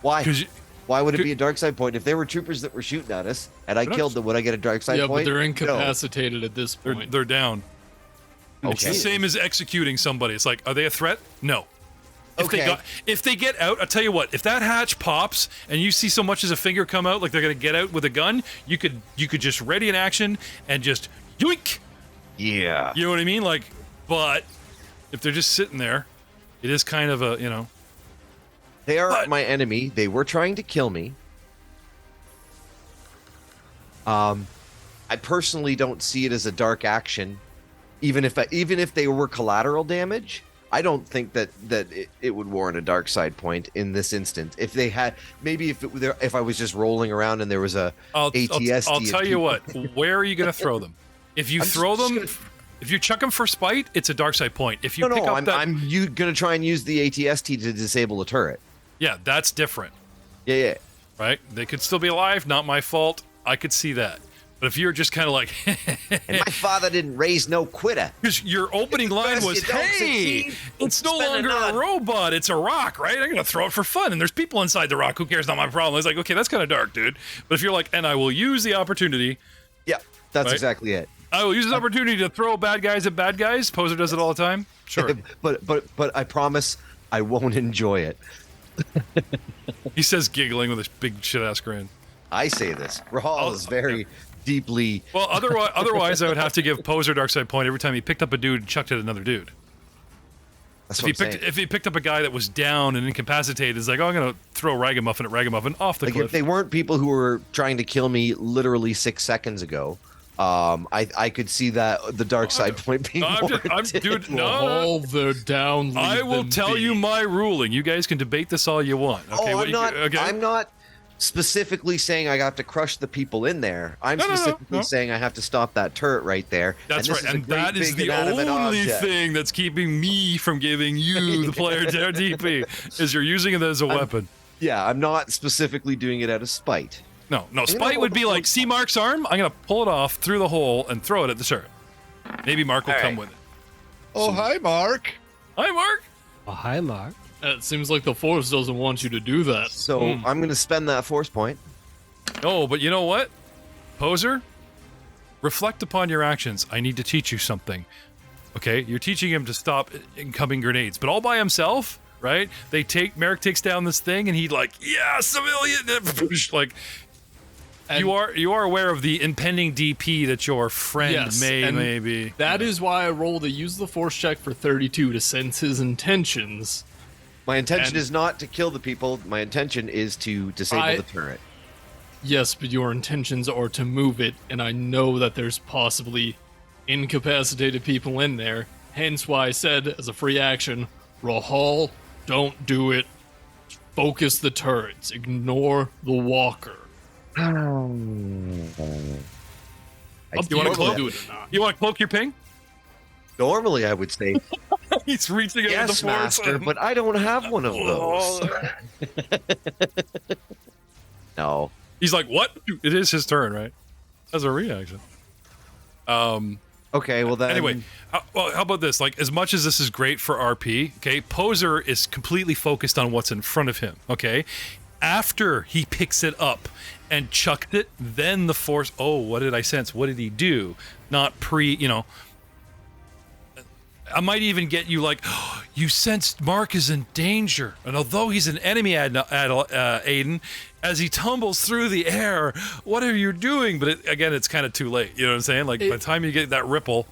A: Why?
B: 'Cause
A: Why would it be a dark side point if there were troopers that were shooting at us and I
B: They're not-
A: killed them? Would I get a dark side
E: Yeah,
A: point?
E: but they're
A: No.
E: incapacitated at this point.
B: They're down. It's
A: Okay.
B: the same as executing somebody. It's like, are they a threat? No.
A: Okay.
B: If they get out, I'll tell you what. If that hatch pops and you see so much as a finger come out, like they're gonna get out with a gun, you could just ready an action and just yoink.
A: Yeah.
B: You know what I mean? Like, but if they're just sitting there, it is kind of a, you know.
A: They are
B: But-
A: my enemy. They were trying to kill me. I personally don't see it as a dark action, even if they were collateral damage. I don't think that it would warrant a dark side point in this instance. If they had, maybe if I was just rolling around and there was a ATST.
B: I'll tell you what. Where are you going to throw them? If you
A: I'm
B: throw
A: just
B: them,
A: gonna-
B: if you chuck them for spite, it's a dark side point. If you pick up that,
A: I'm gonna try and use the ATST to disable the turret.
B: yeah, that's different,
A: Yeah.
B: right? They could still be alive. Not my fault. I could see that. But if you're just kind of like,
A: And my father didn't raise no quitter.
B: because your opening line
A: Best
B: was,
A: you don't
B: "Hey,
A: succeed,
B: it's no
A: spend
B: longer a
A: another."
B: robot; it's a rock, right? I'm gonna throw it for fun, and there's people inside the rock. Who cares? Not my problem." It's like, okay, that's kind of dark, dude. But if you're like, and I will use the opportunity,
A: Yeah, that's
B: Right?
A: exactly it.
B: I will use the opportunity to throw bad guys at bad guys. Poser does it all the time. Sure.
A: But I promise I won't enjoy it.
B: He says, giggling with a big shit ass grin.
A: I say this. Rahal is very deeply.
B: Well, otherwise, I would have to give Poser dark side point every time he picked up a dude and chucked at another dude.
A: That's what I'm saying.
B: If he picked up a guy that was down and incapacitated, it's like, oh, I'm gonna throw Ragamuffin at Ragamuffin off the
A: Like
B: cliff.
A: if they weren't people who were trying to kill me literally 6 seconds ago, I could see that the dark side point being warranted.
B: Dude, no.
E: Hold their down.
B: I
E: leave
B: will
E: them
B: tell
E: be.
B: you my ruling. You guys can debate this all you want. Okay,
A: Oh,
B: okay.
A: I'm not specifically saying I have to crush the people in there. I'm
B: No.
A: specifically saying I have to stop that turret right there.
B: That's
A: and this
B: right,
A: is a
B: and
A: great
B: that is
A: big
B: the
A: inanimate
B: only
A: object.
B: thing that's keeping me from giving you, the player, their DP, is you're using it as a weapon.
A: Yeah, I'm not specifically doing it out of spite.
B: No, spite would be like, see Mark's arm? I'm gonna pull it off through the hole and throw it at the turret. Maybe Mark will
A: All
B: come
A: right.
B: with it.
G: Oh, hi, Mark.
B: Hi, Mark.
C: Oh, hi, Mark.
E: It seems like the Force doesn't want you to do that.
A: So I'm going to spend that force point.
B: Oh, but you know what? Poser, reflect upon your actions. I need to teach you something. Okay, you're teaching him to stop incoming grenades, but all by himself, right? Merrick takes down this thing, and he like, yeah, civilian, like.
E: And
B: You are aware of the impending DP that your friend
E: Yes,
B: may
E: and
B: be.
E: that is why I rolled a use the Force check for 32 to sense his intentions.
A: My intention
E: And-
A: is not to kill the people. My intention is to disable the turret.
E: Yes, but your intentions are to move it, and I know that there's possibly incapacitated people in there. Hence why I said, as a free action, Rahal, don't do it. Focus the turrets. Ignore the walker.
A: I
E: Up to
B: You wanna
E: if
B: cloak?
E: do it or not.
B: You want to cloak your ping?
A: Normally, I would say
B: He's reaching out
A: yes,
B: the force.
A: master, but I don't have one of those. No.
B: He's like, what? It is his turn, right? As a reaction.
A: Okay, well then.
B: Anyway, how about this? Like, as much as this is great for RP, okay, Poser is completely focused on what's in front of him, okay? After he picks it up and chucked it, then the force, oh, what did I sense? What did he do? Not I might even get you like, oh, you sensed Mark is in danger. And although he's an enemy, Aiden, as he tumbles through the air, what are you doing? But again, it's kind of too late. You know what I'm saying? Like, by the time you get that ripple.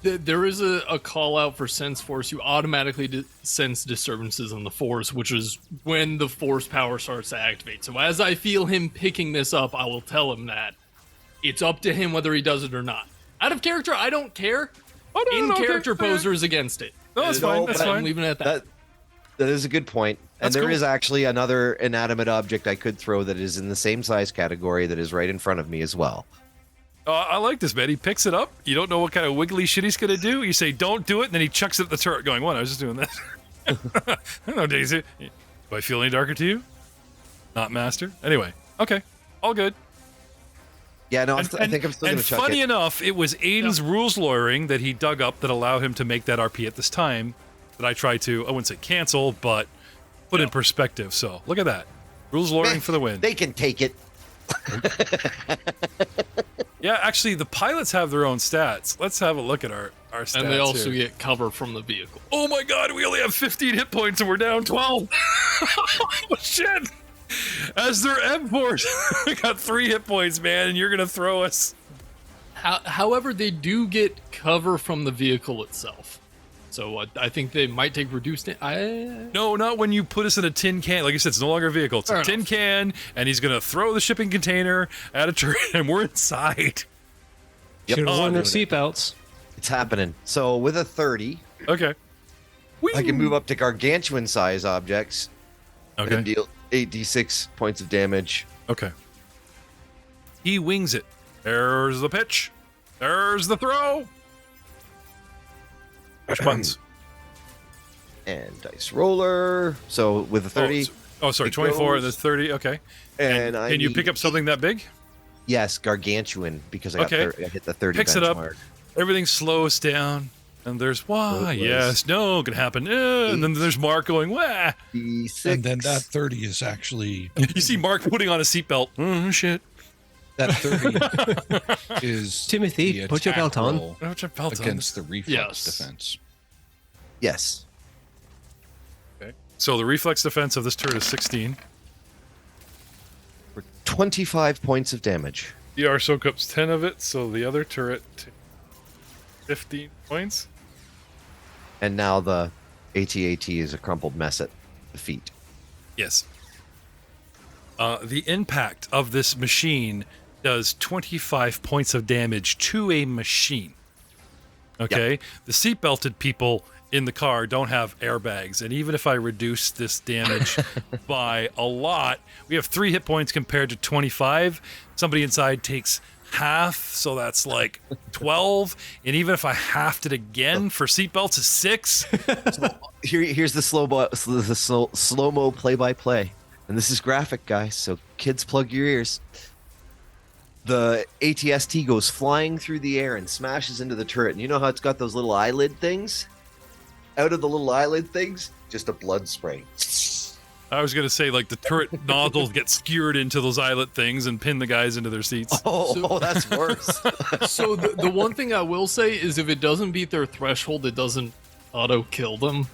E: There is a call out for sense force. You automatically sense disturbances on the force, which is when the force power starts to activate. So as I feel him picking this up, I will tell him that it's up to him whether he does it or not. Out of character, I don't care.
B: Oh, no,
E: In
B: no, okay,
E: character,
B: okay.
E: Poser is against it.
B: No, that's fine. That's
E: I'm
B: fine.
E: leaving it at that.
A: That is a good point.
B: That's
A: And there
B: cool.
A: is actually another inanimate object I could throw that is in the same size category that is right in front of me as well.
B: I like this, man. He picks it up. You don't know what kind of wiggly shit he's going to do. You say, don't do it. And then he chucks it at the turret going, what? I was just doing this. I don't know, Daisy. Do I feel any darker to you? Not master? Anyway. Okay. All good.
A: Yeah, no, I think I'm still going
B: And
A: to chuck
B: funny
A: it.
B: enough, it was Aiden's rules lawyering that he dug up that allowed him to make that RP at this time that I tried to, I wouldn't say cancel, but put in perspective. So look at that. Rules lawyering for the win.
A: They can take it.
B: Yeah, actually, the pilots have their own stats. Let's have a look at our stats.
E: And they also
B: here.
E: get cover from the vehicle.
B: Oh my god, we only have 15 hit points and we're down 12. Oh shit. As their M-Force, we got 3 hit points, man, and you're going to throw us.
E: However, they do get cover from the vehicle itself. So I think they might take reduced.
B: No, not when you put us in a tin can. Like I said, it's no longer a vehicle. It's
E: Fair
B: a tin
E: enough.
B: can, and he's going to throw the shipping container at a turret, and we're inside.
C: Should have
B: Oh,
C: worn their
B: doing
C: seatbelts.
A: It's happening. So with a 30,
B: Okay.
A: I can move up to gargantuan size objects and
B: Okay.
A: deal 8d6 points of damage.
B: Okay. He wings it. There's the pitch. There's the throw. Push buttons.
A: And dice roller. So with a 30,
B: Oh, sorry,
A: it
B: 24 and
A: goes-
B: there's 30. Okay.
A: and I
B: Can you
A: need-
B: pick up something that big?
A: Yes, gargantuan because I got
B: Okay.
A: I hit the 30
B: Picks it up.
A: benchmark.
B: Everything slows down. And there's why,
A: It was-
B: yes, no, can happen. And then there's Mark going, wah.
A: D6.
F: And then that 30 is actually
B: You see Mark putting on a seatbelt. Oh, shit.
F: that 30 is
C: Timothy,
F: the
C: put your
F: attack
C: belt on.
F: roll
B: Put your belt on.
F: against the reflex
E: Yes.
F: defense.
A: Yes.
B: Okay. So the reflex defense of this turret is 16.
A: For 25 points of damage.
B: DR soak ups 10 of it, so the other turret 15 points.
A: And now the AT-AT is a crumpled mess at the feet.
B: Yes. The impact of this machine does 25 points of damage to a machine. Okay? The seatbelted people in the car don't have airbags. And even if I reduce this damage by a lot, we have 3 hit points compared to 25. Somebody inside takes half, so that's like 12. And even if I halved it again for seatbelts is 6.
A: Here's the slow-mo play-by-play. And this is graphic, guys, so kids plug your ears. the ATST goes flying through the air and smashes into the turret. And you know how it's got those little eyelid things? Out of the little eyelid things, just a blood spray.
B: I was gonna say, like, the turret nozzles get skewered into those eyelet things and pin the guys into their seats.
A: Oh, that's worse.
E: So the one thing I will say is if it doesn't beat their threshold, it doesn't auto kill them.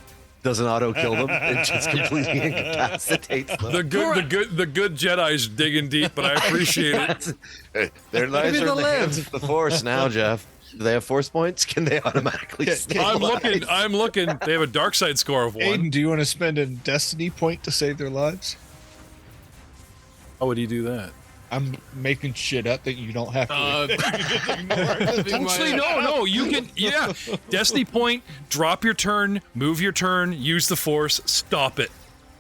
A: Doesn't auto kill them. It just completely incapacitates them.
B: The good Jedi's digging deep, but I appreciate it.
A: Their lives are in the hands of the Force now, Jeff. Do they have force points? Can they automatically stabilize?
B: I'm looking. They have a dark side score of 1.
G: Aiden, do you want to spend a destiny point to save their lives?
B: How would he do that?
G: I'm making shit up that you don't have to.
B: Actually, no. You can, yeah. Destiny point, drop your turn, move your turn, use the force, stop it.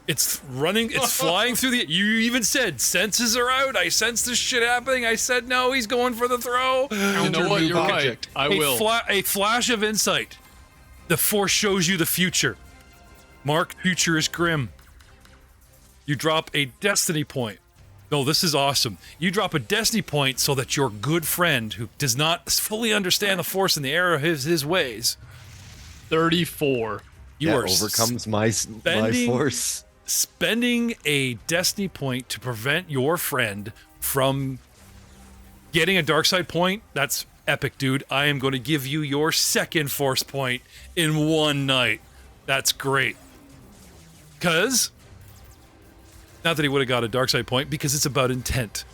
B: It's running, it's flying through the. You even said senses are out. I sense this shit happening. I said no, he's going for the throw.
E: You know what? You're right. I will.
B: A flash of insight. The force shows you the future. Mark, future is grim. You drop a destiny point. No, this is awesome. You drop a destiny point so that your good friend, who does not fully understand the force in the error of his ways,
E: 34.
B: You are
A: overcomes my force.
B: Spending a destiny point to prevent your friend from getting a dark side point. That's epic, dude. I am going to give you your second force point in one night. That's great. Because, not that he would have got a dark side point, because it's about intent.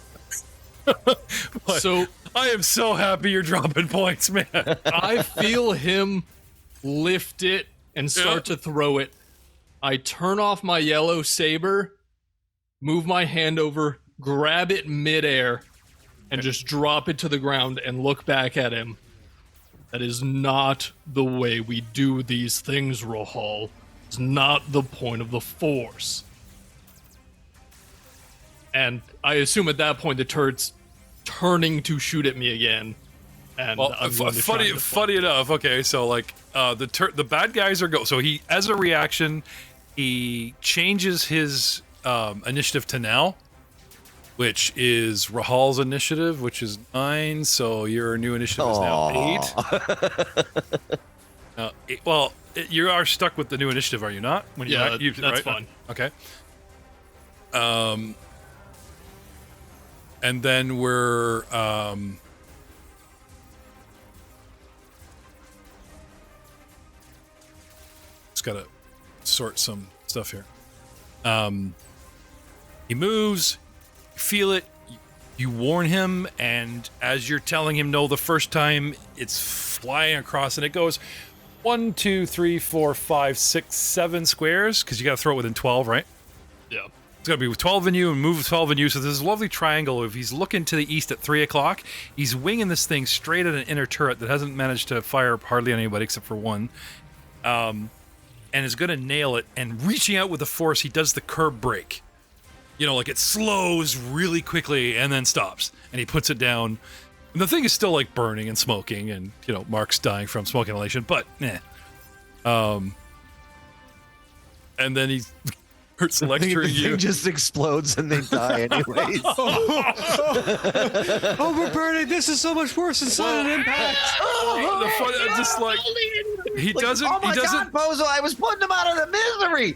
B: So I am so happy you're dropping points, man.
E: I feel him lift it and start to throw it. I turn off my yellow saber, move my hand over, grab it midair, and just drop it to the ground and look back at him. That is not the way we do these things, Rohal. It's not the point of the Force. And I assume at that point the turret's turning to shoot at me again. And
B: well,
E: I'm going to try to
B: funny enough. Okay, so like the bad guys are so he, as a reaction, he changes his initiative to now, which is Rahal's initiative, which is 9. So your new initiative is now 8. Well, you are stuck with the new initiative, are you not? When you that's right?
E: Fine.
B: Okay. And then we're just gotta sort some stuff here. He moves, you feel it, you warn him, and as you're telling him no the first time, it's flying across, and it goes 1, 2, 3, 4, 5, 6, 7 squares, because you gotta throw it within 12, right?
E: Yeah.
B: It's got to be with 12 in you and move with 12 in you. So there's this lovely triangle. If he's looking to the east at 3 o'clock, he's winging this thing straight at an inner turret that hasn't managed to fire hardly anybody except for one. And is going to nail it. And reaching out with the force, he does the curb break. You know, like it slows really quickly and then stops. And he puts it down. And the thing is still like burning and smoking. And, you know, Mark's dying from smoke inhalation. But, and then he's... starts lecturing you.
A: Thing just explodes and they die anyways.
C: Oh, we're burning. This is so much worse than sudden impact.
B: Just like he doesn't.
A: Oh my
B: he doesn't.
A: God, Bozo! I was putting him out of the misery.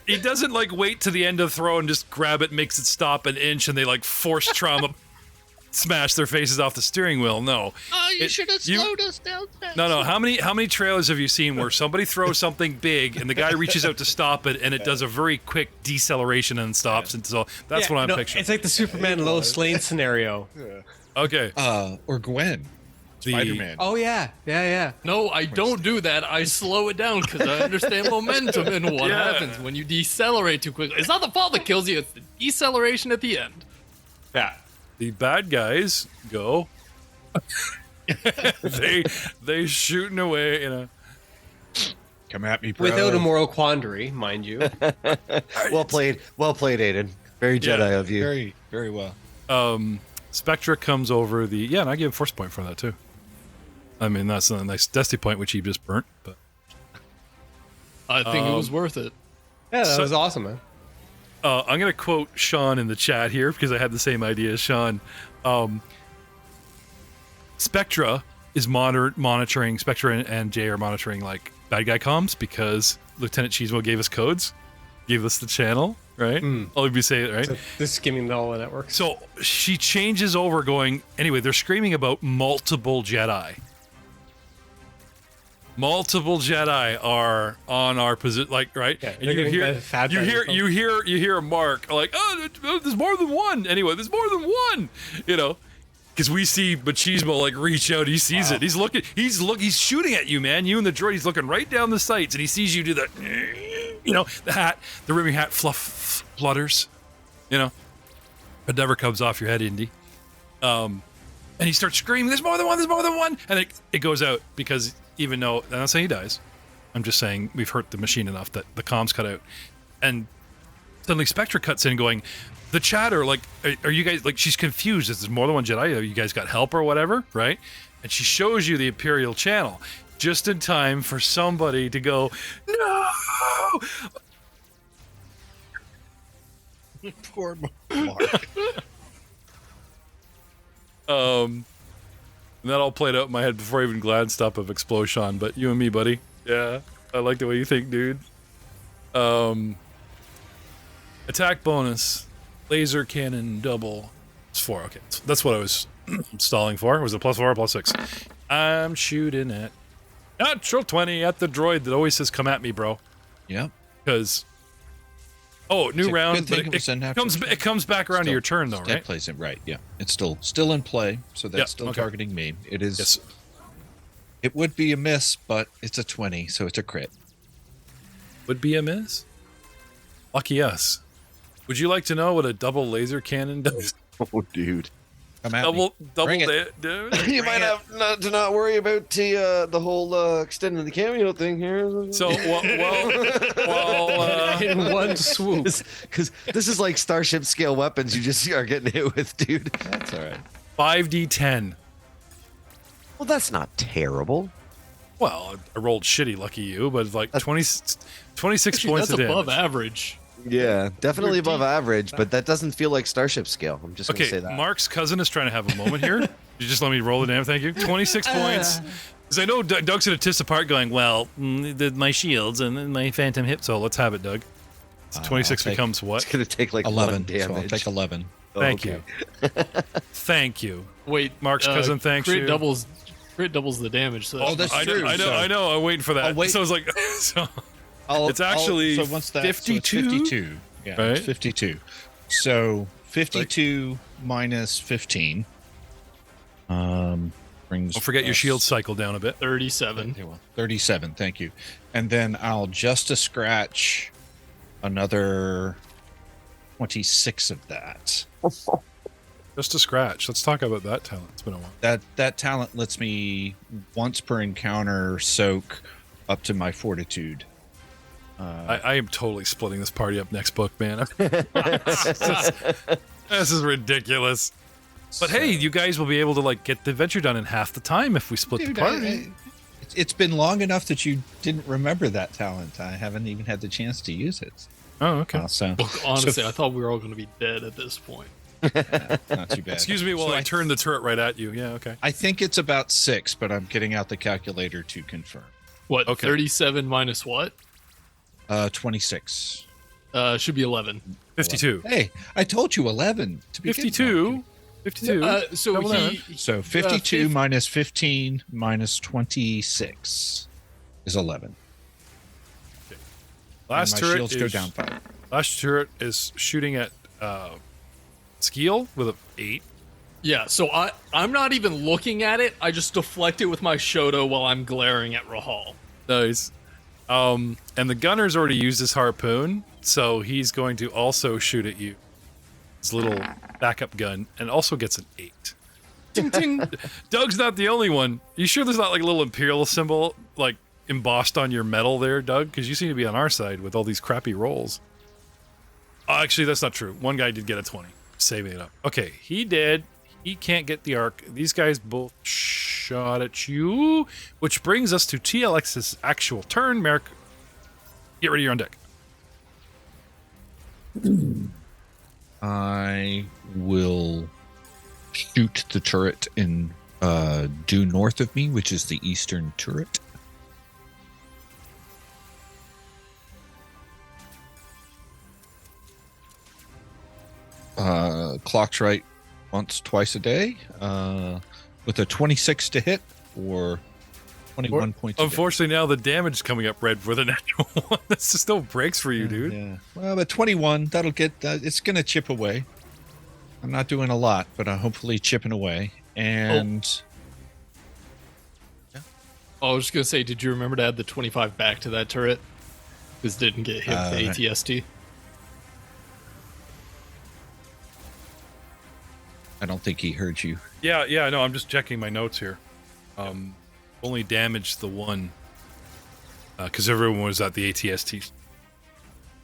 B: He doesn't like wait to the end of the throw and just grab it, makes it stop an inch, and they like force trauma. Smash their faces off the steering wheel. No.
H: Oh, you should have slowed us down.
B: No. How many trailers have you seen where somebody throws something big and the guy reaches out to stop it and it does a very quick deceleration and stops? And so that's what I'm picturing.
C: It's like the Superman Lois Lane scenario.
B: Okay.
F: Or Gwen. Spider-Man.
C: Oh yeah.
E: No, I don't do that. I slow it down because I understand momentum and what happens when you decelerate too quickly. It's not the fall that kills you, it's the deceleration at the end.
C: Yeah.
B: The bad guys go. they shooting away in a.
G: Come at me, bro.
C: Without a moral quandary, mind you.
A: Well played, Aiden. Very Jedi of you.
G: Very, very well.
B: Spectra comes over the and I give a force point for that too. I mean that's a nice destiny point which he just burnt, but
E: I think it was worth it.
C: Yeah, that was awesome, man.
B: I'm going to quote Sean in the chat here because I had the same idea as Sean. Spectra is monitoring. Spectra and Jay are monitoring like bad guy comms because Lieutenant Cheesemo gave us codes, gave us the channel, right? I'll be saying it right.
C: So they're skimming all the networks.
B: So she changes over, going anyway. They're screaming about multiple Jedi. Multiple Jedi are on our position, like right.
C: Yeah,
B: And you hear Mark like, oh, there's more than one. Anyway, there's more than one. You know, because we see Machismo like reach out. He sees it. He's looking. He's shooting at you, man. You and the droid. He's looking right down the sights, and he sees you do the, you know, the hat, the ribbing hat flutters, you know, but never comes off your head, Indy. And he starts screaming, "There's more than one! There's more than one!" And it goes out because. Even though I'm not saying he dies, I'm just saying we've hurt the machine enough that the comms cut out, and suddenly Spectra cuts in, going, "The chatter, like, are you guys like?" She's confused. Is there more than one Jedi? Have you guys got help or whatever, right? And she shows you the Imperial channel just in time for somebody to go, "No!"
F: Poor Mark.
B: And that all played out in my head before I even glanced up of Explosion, but you and me, buddy. Yeah, I like the way you think, dude. Attack bonus, laser cannon double. It's 4, okay. That's what I was stalling for. Was it +4 or +6? I'm shooting at natural 20 at the droid that always says, "Come at me, bro."
F: Yeah.
B: Because, new round, but
F: it
B: comes back around to your turn, though, right?
F: That plays it right, yeah. It's still in play, so that's still targeting me. It is.
B: Yes.
F: It would be a miss, but it's a 20, so it's a crit.
B: Would be a miss? Lucky us. Would you like to know what a double laser cannon does?
A: Oh, dude.
F: Come at
B: Double
F: Bring it.
B: dude.
A: You might have not worry about the whole extending the cameo thing here.
B: So,
C: In one swoop.
A: Because this is like Starship scale weapons you just are getting hit with, dude.
F: That's all right.
B: 5d10.
A: Well, that's not terrible.
B: Well, I rolled shitty, lucky you, but it's like 26
E: Actually,
B: points
E: that's
B: of
E: above
B: damage.
E: average.
A: Yeah, definitely above average, but that doesn't feel like Starship scale. I'm just going to
B: Okay,
A: say that.
B: Mark's cousin is trying to have a moment here. You just let me roll the damn, thank you. 26 points. Because I know Doug's going to tiss apart going, well, my shields and then my phantom hip, so let's have it, Doug. So 26 becomes what?
A: It's going to take like
F: 11
A: 1 damage.
F: So I'll take 11.
B: Thank you. Thank you.
E: Wait,
B: Mark's cousin thanks
E: crit
B: you.
E: Doubles the damage. So
F: that's
B: I
F: true.
B: know. I'm waiting for that.
F: I'll wait.
B: So I was like, it's actually
F: so once that,
B: 52?
F: So it's 52. Yeah,
B: Right?
F: it's 52. So 52 minus 15 brings.
B: don't forget your
F: us
B: shield cycle down a bit.
E: 37.
F: Okay, well, 37. Thank you. And then I'll just a scratch another 26 of that.
B: Just a scratch. Let's talk about that talent. It's been a while.
F: That talent lets me once per encounter soak up to my fortitude.
B: I am totally splitting this party up next book, man. This is ridiculous. But hey, you guys will be able to like get the adventure done in half the time if we split
F: Dude,
B: the party.
F: it's been long enough that you didn't remember that talent. I haven't even had the chance to use it.
B: Oh, okay.
F: So
E: Look, honestly, I thought we were all going to be dead at this point.
F: not too bad.
B: Excuse me while
F: So
B: I turn the turret right at you. Yeah, okay.
F: I think it's about 6, but I'm getting out the calculator to confirm.
E: What?
B: Okay.
E: 37 minus what?
F: 26.
E: Should be 11.
B: 52.
F: Hey, I told you 11. To be
B: 52. 52.
E: So
B: Double
E: he,
F: So 52 minus 15 minus 26 is 11.
B: Last
F: And my
B: turret
F: shields
B: is,
F: go down 5.
B: Last turret is shooting at Skeel with a 8.
E: yeah. So I'm not even looking at it. I just deflect it with my Shoto while I'm glaring at Rahal.
B: Nice. And the gunner's already used his harpoon, so he's going to also shoot at you. His little backup gun, and also gets an 8. Ting, ting. Doug's not the only one. You sure there's not like a little Imperial symbol like embossed on your medal there, Doug? Because you seem to be on our side with all these crappy rolls. Oh, actually, that's not true. One guy did get a 20. Saving it up. Okay, he did. He can't get the arc. These guys both shot at you, which brings us to TLX's actual turn. Merrick, get ready, you're on deck.
F: I will shoot the turret in due north of me, which is the eastern turret. Clock's right once, twice a day, with a 26 to hit or 21 points.
B: Unfortunately, now the damage is coming up red for the natural one. That's just no breaks for you, dude.
F: Yeah. Well, but 21, that'll get, it's going to chip away. I'm not doing a lot, but I'm hopefully chipping away. And
E: I was just gonna say, did you remember to add the 25 back to that turret? Because didn't get hit with the ATST.
F: I don't think he heard you.
B: Yeah, no, I'm just checking my notes here. Only damaged the one because everyone was at the ATST.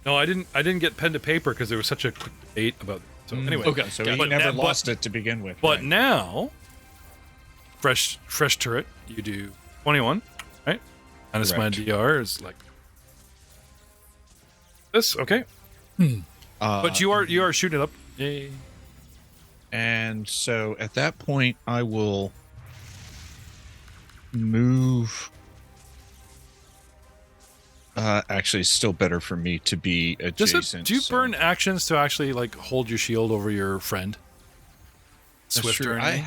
B: No, I didn't get pen to paper because there was such a quick debate about. So anyway,
E: Okay,
F: So
E: got
F: he
E: it.
F: never lost it to begin with.
B: But
F: right?
B: now, fresh turret, you do 21, right? Minus my
F: Correct.
B: DR is like this. Okay, but you are shooting it up. Yay.
F: And so at that point, I will move. Actually, it's still better for me to be adjacent.
B: Do you
F: so-
B: burn actions to actually like hold your shield over your friend?
F: That's
B: Swifter.
F: true.
B: or
F: I
B: anything?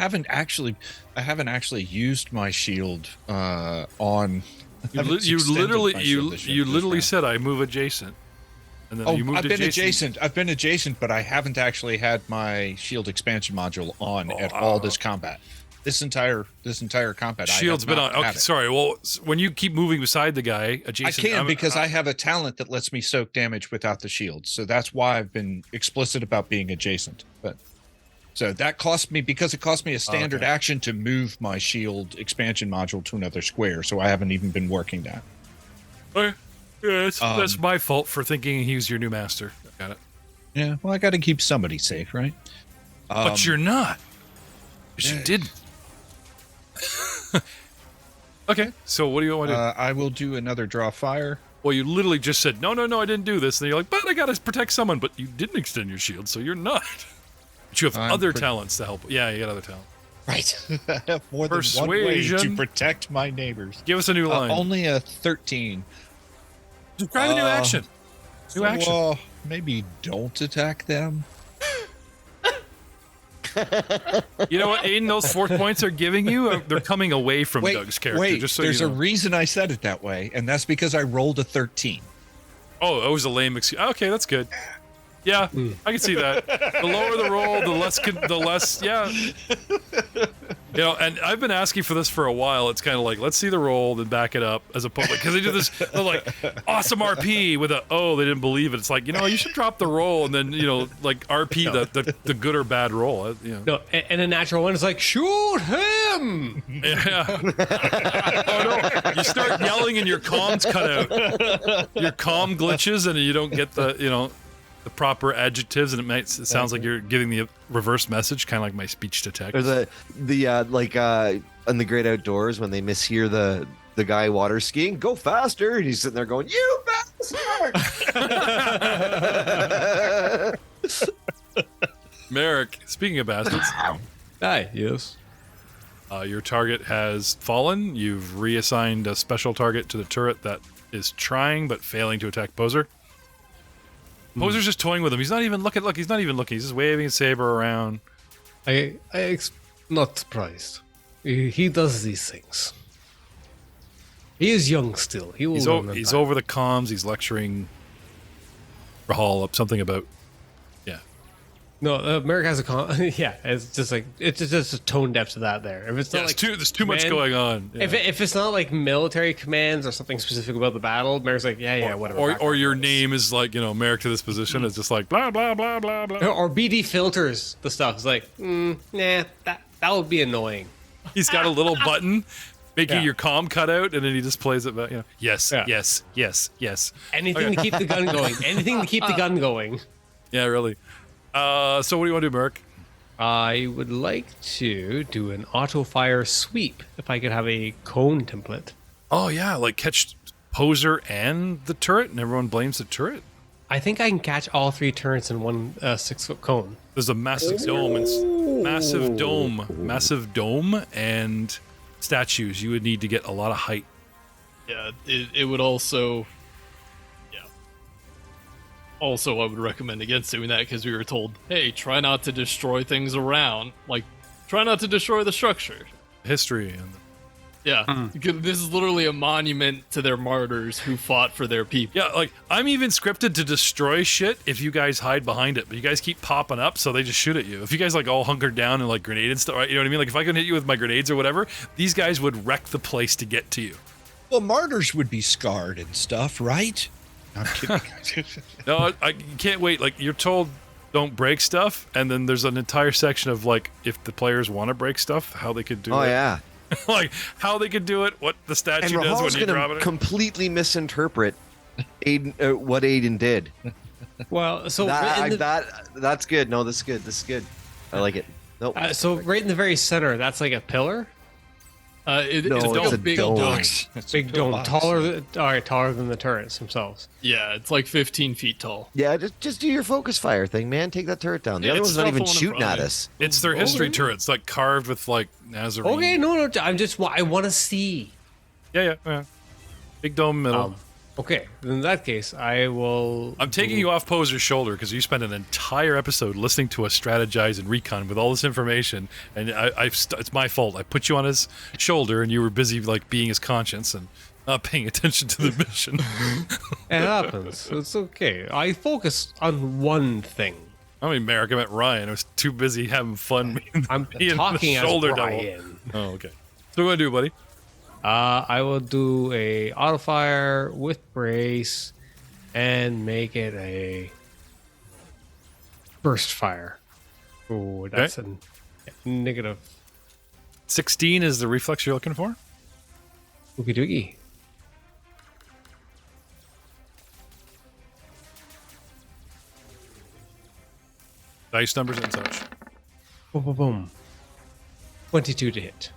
F: haven't actually used my shield on.
B: You literally said I move adjacent, and then
F: Oh,
B: you moved
F: I've been adjacent. I've been adjacent, but I haven't actually had my shield expansion module on at all this combat. This entire combat.
B: Shield's
F: I have
B: been
F: not
B: on.
F: had
B: Okay,
F: it.
B: sorry. Well, when you keep moving beside the guy
F: I
B: adjacent,
F: can because I have a talent that lets me soak damage without the shield. So that's why I've been explicit about being adjacent. But so that cost me because it cost me a standard action to move my shield expansion module to another square. So I haven't even been working that.
B: Okay. Yeah, that's my fault for thinking he was your new master. Got it.
F: Yeah. Well, I got to keep somebody safe, right?
B: But you're not. 'Cause you didn't. Okay, so what do you want to do?
F: I will do another draw fire.
B: Well, you literally just said, no, I didn't do this. And you're like, but I got to protect someone. But you didn't extend your shield, so you're not. But you have
F: I'm
B: other
F: pretty-
B: talents to help. Yeah, you got other talent.
F: Right. I have more than one way
B: Persuasion.
F: to protect my neighbors.
B: Give us a new line.
F: Only a 13.
B: Just grab a new action. New action.
F: Well, maybe don't attack them.
B: You know what, Aiden? Those 4 points they're giving you, they're coming away from Doug's character.
F: Wait,
B: just so
F: there's
B: you
F: a
B: know.
F: reason I said it that way, and that's because I rolled a 13.
B: Oh, it was a lame excuse. Okay, that's good. Yeah, I can see that. The lower the roll, the less. Yeah. You know, and I've been asking for this for a while. It's kind of like, let's see the roll, then back it up as a public. Because they do this, they're like, awesome RP with a, they didn't believe it. It's like, you should drop the roll and then, like RP the good or bad roll.
C: No, and a natural one is like, shoot him!
B: Yeah. Oh, no. You start yelling and your comms cut out. Your comm glitches and you don't get the proper adjectives, and it sounds like you're giving the reverse message, kind of like my speech to text.
A: Or the in the great outdoors when they mishear the guy water skiing, go faster, and he's sitting there going, you bastard.
B: Merrick, speaking of bastards,
C: Hi, yes.
B: your target has fallen. You've reassigned a special target to the turret that is trying but failing to attack Poser. Poser's just toying with him. He's not even looking. Look, he's not even looking. He's just waving his saber around.
C: Not surprised. He does these things. He is young still. He will learn them
B: He's
C: back.
B: over the comms. He's lecturing Rahal up something about.
C: No, Merrick has a yeah, it's just a tone depth to that there. If it's not like
B: there's too much
C: command-
B: going on. Yeah.
C: If it's not like military commands or something specific about the battle, Merrick's like, yeah, whatever.
B: Or your name is like, Merrick to this position is just like blah blah blah blah blah.
C: Or BD filters the stuff. It's like, nah, that would be annoying.
B: He's got a little button making your comm cut out, and then he just plays it back. Yes,
C: Yeah.
B: yes.
C: Anything to keep the gun going. Anything to keep the gun going.
B: Yeah, really. So what do you want to do, Merrick?
C: I would like to do an auto fire sweep if I could have a cone template.
B: Oh yeah, like catch Poser and the turret, and everyone blames the turret.
C: I think I can catch all 3 turrets in one 6-foot cone.
B: There's a massive dome and massive dome and statues. You would need to get a lot of height.
E: Yeah, it would also. Yeah. Also, I would recommend against doing that because we were told, hey, try not to destroy things around. Like, try not to destroy the structure.
B: History and
E: Yeah, because this is literally a monument to their martyrs who fought for their people.
B: yeah, like I'm even scripted to destroy shit if you guys hide behind it, but you guys keep popping up, so they just shoot at you. If you guys like all hunkered down and like grenade and stuff, right? You know what I mean? Like if I can hit you with my grenades or whatever, these guys would wreck the place to get to you.
F: Well, martyrs would be scarred and stuff, right? I'm kidding.
B: No, I can't wait. Like you're told, don't break stuff, and then there's an entire section of like if the players want to break stuff, how they could do it.
A: Oh yeah.
B: Like how they could do it, what the
A: And
B: statue does
A: Rahal's
B: when you drop
A: gonna
B: it.
A: completely misinterpret what Aiden did.
C: Well, so
A: That's good. No, this is good. This is good. I like it. Nope.
C: so right in the very center, that's like a pillar.
A: No,
E: it's
A: it's
E: like
A: a
E: a big
A: dome.
E: dome.
C: Big dome, taller than the turrets themselves.
E: Yeah, it's like 15 feet tall.
A: Yeah, just do your focus fire thing, man. Take that turret down. The
E: Yeah,
A: other
E: it's
A: one's not even
E: stuff on in
A: shooting
E: front
A: at
E: of
A: us.
B: It's their history turrets, like carved with like Nazarene.
C: Okay, no, I want to see.
B: Yeah. Big dome middle.
C: Okay, in that case, I will.
B: I'm taking you off Poser's shoulder because you spent an entire episode listening to us strategize and recon with all this information, and it's my fault. I put you on his shoulder, and you were busy like being his conscience and not paying attention to the mission.
C: It happens. It's okay. I focus on one thing.
B: I mean, Merrick, I meant Ryan. I was too busy having fun.
C: I'm
B: being the
C: talking as
B: shoulder
C: Brian.
B: double. Oh, okay. So what do you want to do, buddy?
C: I will do a auto fire with brace and make it a burst fire. Ooh, that's a negative.
B: 16 is the reflex you're looking for?
C: Oogie doogie.
B: Dice numbers and such.
C: Boom, boom, boom. 22 to hit.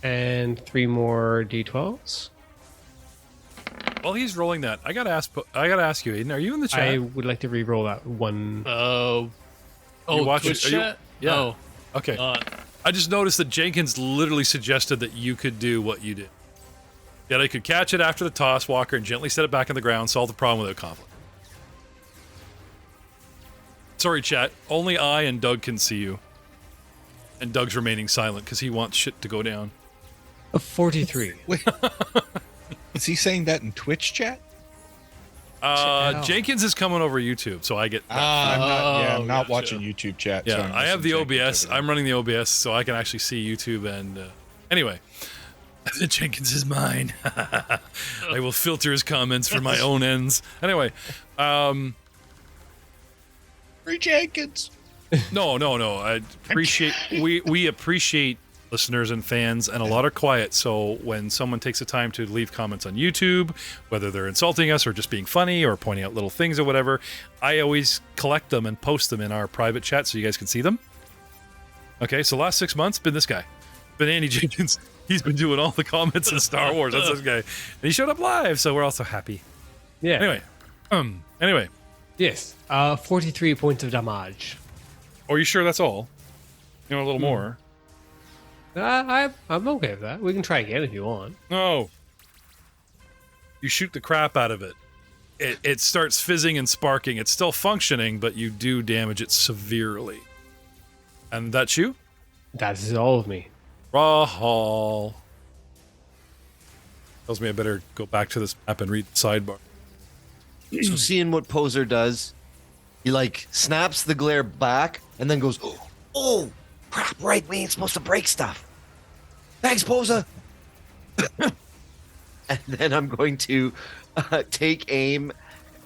C: And 3 more d12s.
B: While he's rolling that, I gotta ask you, Aiden, are you in the chat?
C: I would like to re-roll that one.
E: Oh,
B: watch
E: Twitch
B: it? Are you-
E: chat?
B: Yeah.
E: Oh,
B: Okay. I just noticed that Jenkins literally suggested that you could do what you did. That I could catch it after the toss, Walker, and gently set it back in the ground, solve the problem without conflict. Sorry, chat. Only I and Doug can see you. And Doug's remaining silent because he wants shit to go down.
C: A 43.
F: Wait. Is he saying that in Twitch chat?
B: Jenkins is coming over YouTube, so I get that.
F: I'm not
E: gotcha.
F: watching YouTube chat.
B: Yeah,
F: so I'm
B: I have the
F: missing Jenkins
B: OBS.
F: over there.
B: I'm running the OBS, so I can actually see YouTube. And anyway, Jenkins is mine. I will filter his comments for my own ends. Anyway,
F: Free Jenkins.
B: no. I appreciate we appreciate listeners and fans, and a lot are quiet. So when someone takes the time to leave comments on YouTube, whether they're insulting us or just being funny or pointing out little things or whatever, I always collect them and post them in our private chat so you guys can see them. Okay, so last 6 months been this guy, been Andy Jenkins. He's been doing all the comments in Star Wars. That's this guy, and he showed up live, so we're also happy.
C: Yeah.
B: Anyway,
C: Yes. 43 points of damage.
B: are you sure that's all? You know, a little more.
C: I'm okay with that. We can try again if you want.
B: No. You shoot the crap out of it. It starts fizzing and sparking. It's still functioning, but you do damage it severely. And that's you?
C: That is all of me.
B: Rahal. Tells me I better go back to this map and read the sidebar.
A: So seeing what Poser does, he like snaps the glare back and then goes, "Oh, crap! Right, we ain't supposed to break stuff." Thanks, Poser. And then I'm going to take aim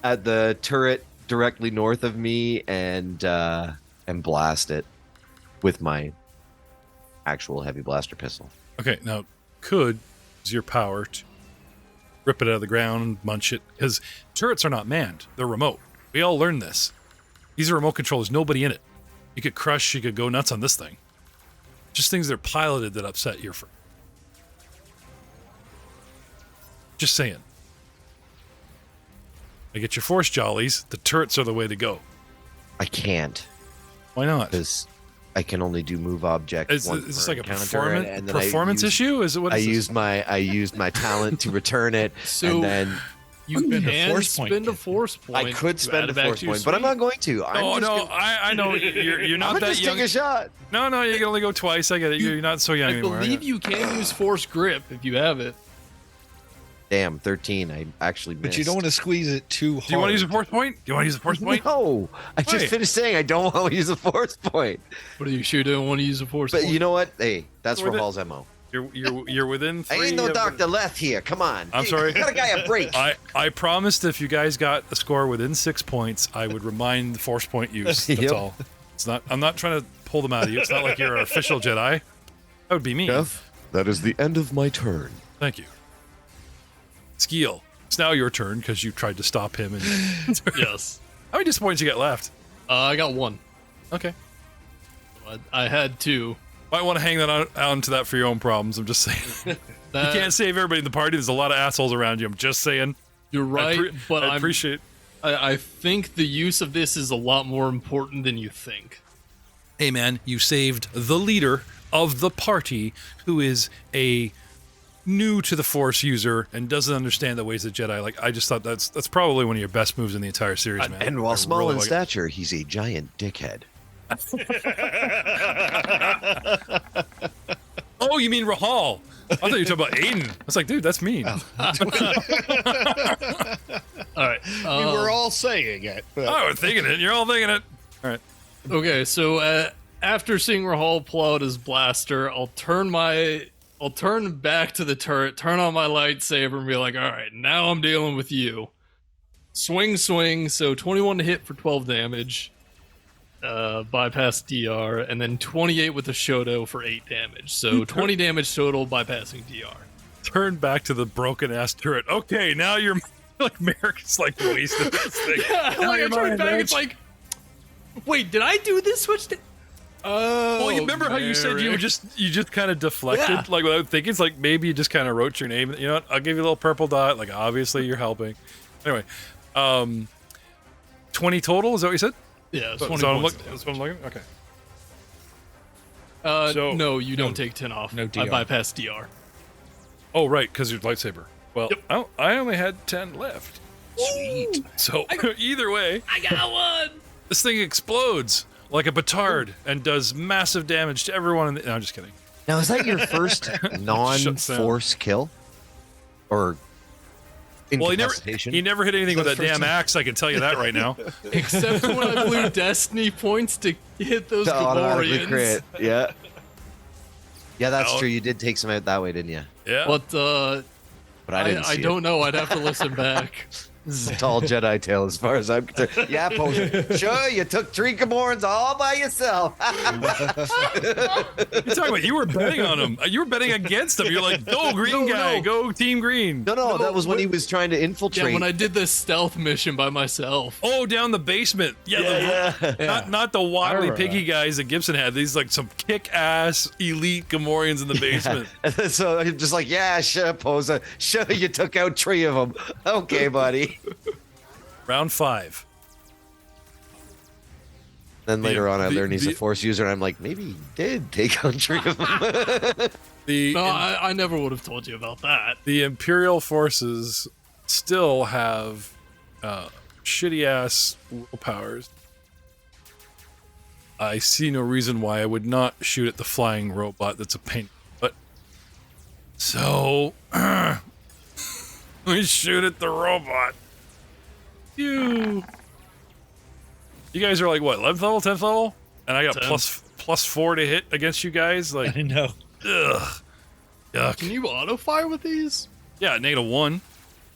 A: at the turret directly north of me and blast it with my actual heavy blaster pistol.
B: Okay, now could use your power to rip it out of the ground and munch it, because turrets are not manned. They're remote. We all learned this. These are remote controllers, nobody in it. You could crush, you could go nuts on this thing. Just things that are piloted that upset your friend. Just saying. I get your force jollies. The turrets are the way to go.
A: I can't
B: Why not?
A: because I can only do move object.
B: Is
A: one
B: this
A: per
B: like a
A: encounter, and then
B: performance issue? Is it what?
A: I
B: Is this?
A: used my talent to return it,
E: So
A: and then
E: you
F: Spend a
E: can
F: force point.
E: spend a force point.
A: I could
E: to
A: spend
E: add
A: a
E: it back
A: force
E: to your
A: point, but I'm
E: suite.
A: not going to.
B: I know you're
A: I'm
B: not
A: gonna
B: that
A: just
B: young.
A: take a shot.
B: No, you can only go twice. I get it. You're not so young
E: I
B: anymore.
E: believe you can use force grip if you have it.
A: Damn, 13. I actually missed.
G: But you don't want to squeeze it too hard.
B: Do you want to use a force point? Do you want to use a force point?
A: No, I just
B: Why?
A: finished saying I don't want to use a force point.
E: But you sure don't want to use a force
A: But
E: point.
A: you know what? Hey, that's
B: With it.
A: Rahal's MO.
B: You're within
A: I
B: three.
A: ain't no
B: of-
A: Dr. Leth here. Come on.
B: I'm sorry.
A: Got a guy a break.
B: I promised if you guys got a score within 6 points, I would remind the force point use. That's
A: Yep.
B: all. It's not. I'm not trying to pull them out of you. It's not like you're an official Jedi. That would be me.
A: that is the end of my turn.
B: Thank you. Skeel. It's now your turn because you tried to stop him. And
E: Yes.
B: how many disappointments you got left?
E: I got one.
B: Okay.
E: I had two.
B: Might want to hang that on to that for your own problems. I'm just saying.
E: That,
B: You can't save everybody in the party. There's a lot of assholes around you. I'm just saying.
E: You're right, but
B: I appreciate.
E: I think the use of this is a lot more important than you think.
B: Hey man, you saved the leader of the party, who is a new to the Force user and doesn't understand the ways of Jedi. Like, I just thought that's probably one of your best moves in the entire series, man.
A: And while
B: I
A: small
B: really
A: in
B: like it.
A: stature, he's a giant dickhead.
B: Oh, you mean Rahal? I thought you were talking about Aiden. I was like, dude, that's mean.
E: All right.
G: We were all saying it. But
B: Oh, we're thinking it. You're all thinking it. All right.
E: Okay, so after seeing Rahal pull out his blaster, I'll turn back to the turret, turn on my lightsaber, and be like, all right, now I'm dealing with you. Swing, so 21 to hit for 12 damage, bypass DR, and then 28 with the Shoto for 8 damage. So 20 damage total, bypassing DR.
B: Turn back to the broken ass turret. Okay, now you're like Merrick's like wasted this thing.
E: Like, I turned back, it's like, wait, did I do this switch? Oh,
B: Well, you remember how you said you
E: Merrick.
B: just kind of deflected,
E: Yeah.
B: like without thinking. It's like maybe you just kind of wrote your name. You know what? I'll give you a little purple dot. Like obviously you're helping. Anyway, 20 total. Is that what you said?
E: Yeah, it's
B: So
E: 20
B: I'm
E: points.
B: that's what I'm looking. Okay.
E: So, no, you don't take 10 off.
F: no
E: I
F: DR.
E: bypass DR.
B: Oh right, because your lightsaber. Well, I only had 10 left.
F: Sweet.
B: So either way,
E: I got one!
B: this thing explodes like a petard and does massive damage to everyone. No, I'm just kidding.
A: Now, is that your first non-force kill? Or
B: Well,
A: incapacitation?
B: he never hit anything with that
F: first
B: damn
F: time.
B: axe. I can tell you that right now.
E: Except when I blew Destiny points to hit those
A: To automatically
E: Gamorreans.
A: crit. Yeah. Yeah, that's
B: Oh.
A: true. You did take some out that way, didn't you?
B: Yeah.
E: But
A: But I didn't
E: I
A: see
E: don't know. I'd have to listen back.
A: This is a tall Jedi tale as far as I'm concerned. Yeah, Poser. Sure, you took 3 Gamorreans all by yourself.
B: You're talking about you were betting on him. You were betting against him. You're like, go green
A: No,
B: guy,
A: no.
B: go team green.
A: No, that was when he was trying to
E: Yeah,
A: infiltrate.
E: when I did the stealth mission by myself.
B: Oh, down the basement. Yeah, not the Wadley
G: remember
B: Piggy guys that Gibson had. These like some kick-ass elite Gamorreans in the basement.
A: So I'm just like, yeah, sure, Poser. Sure, you took out 3 of them. Okay, buddy.
B: Round 5.
A: Then later on, I learned he's
B: the-
A: a Force user, and I'm like, maybe he did take on 3 of them.
E: No, I never would have told you about that.
B: The Imperial forces still have shitty ass willpowers. I see no reason why I would not shoot at the flying robot that's a pain. But so we shoot at the robot. You guys are like what, 11th level, 10th level? And I got
E: 10.
B: plus 4 to hit against you guys. Like,
G: I know.
B: ugh. Yuck.
E: Can you auto fire with these?
B: Yeah, -1.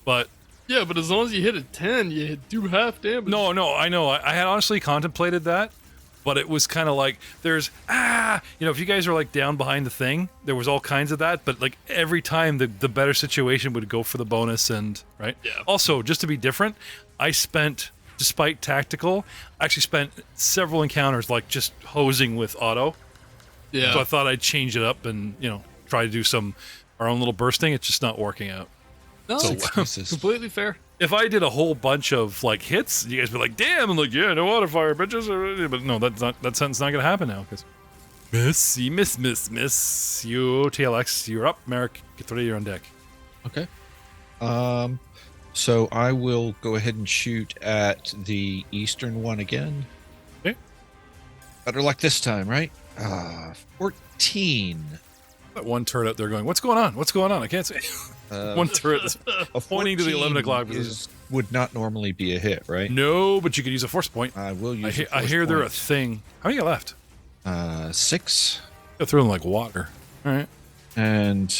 B: But
E: Yeah, but as long as you hit a 10, you do half damage.
B: no, I know. I had honestly contemplated that, but it was kind of like there's if you guys are like down behind the thing, there was all kinds of that. But like every time the better situation would go for the bonus and right.
E: Yeah.
B: Also, just to be different, I spent, despite tactical, I actually spent several encounters like just hosing with auto.
E: Yeah.
B: So I thought I'd change it up and try to do our own little bursting. It's just not working out.
E: No,
B: So-
E: it's completely fair.
B: if I did a whole bunch of like hits, you guys would be like, "Damn!" I'm like, "Yeah, no water fire, bitches." But no, that sentence not gonna happen now because miss. You, TLX, you're up. Merrick, get ready, you're on deck.
F: Okay. So I will go ahead and shoot at the eastern one again.
B: Okay.
F: Better luck this time, right? 14.
B: That one turret out there going, "What's going on? What's going on?" I can't say. One turret is pointing to the 11 o'clock position.
F: Would not normally be a hit, right?
B: No, but you could use a force point.
F: I will use.
B: I hear they're a thing. How many you got left?
F: 6.
B: Go through them like water. All right.
F: And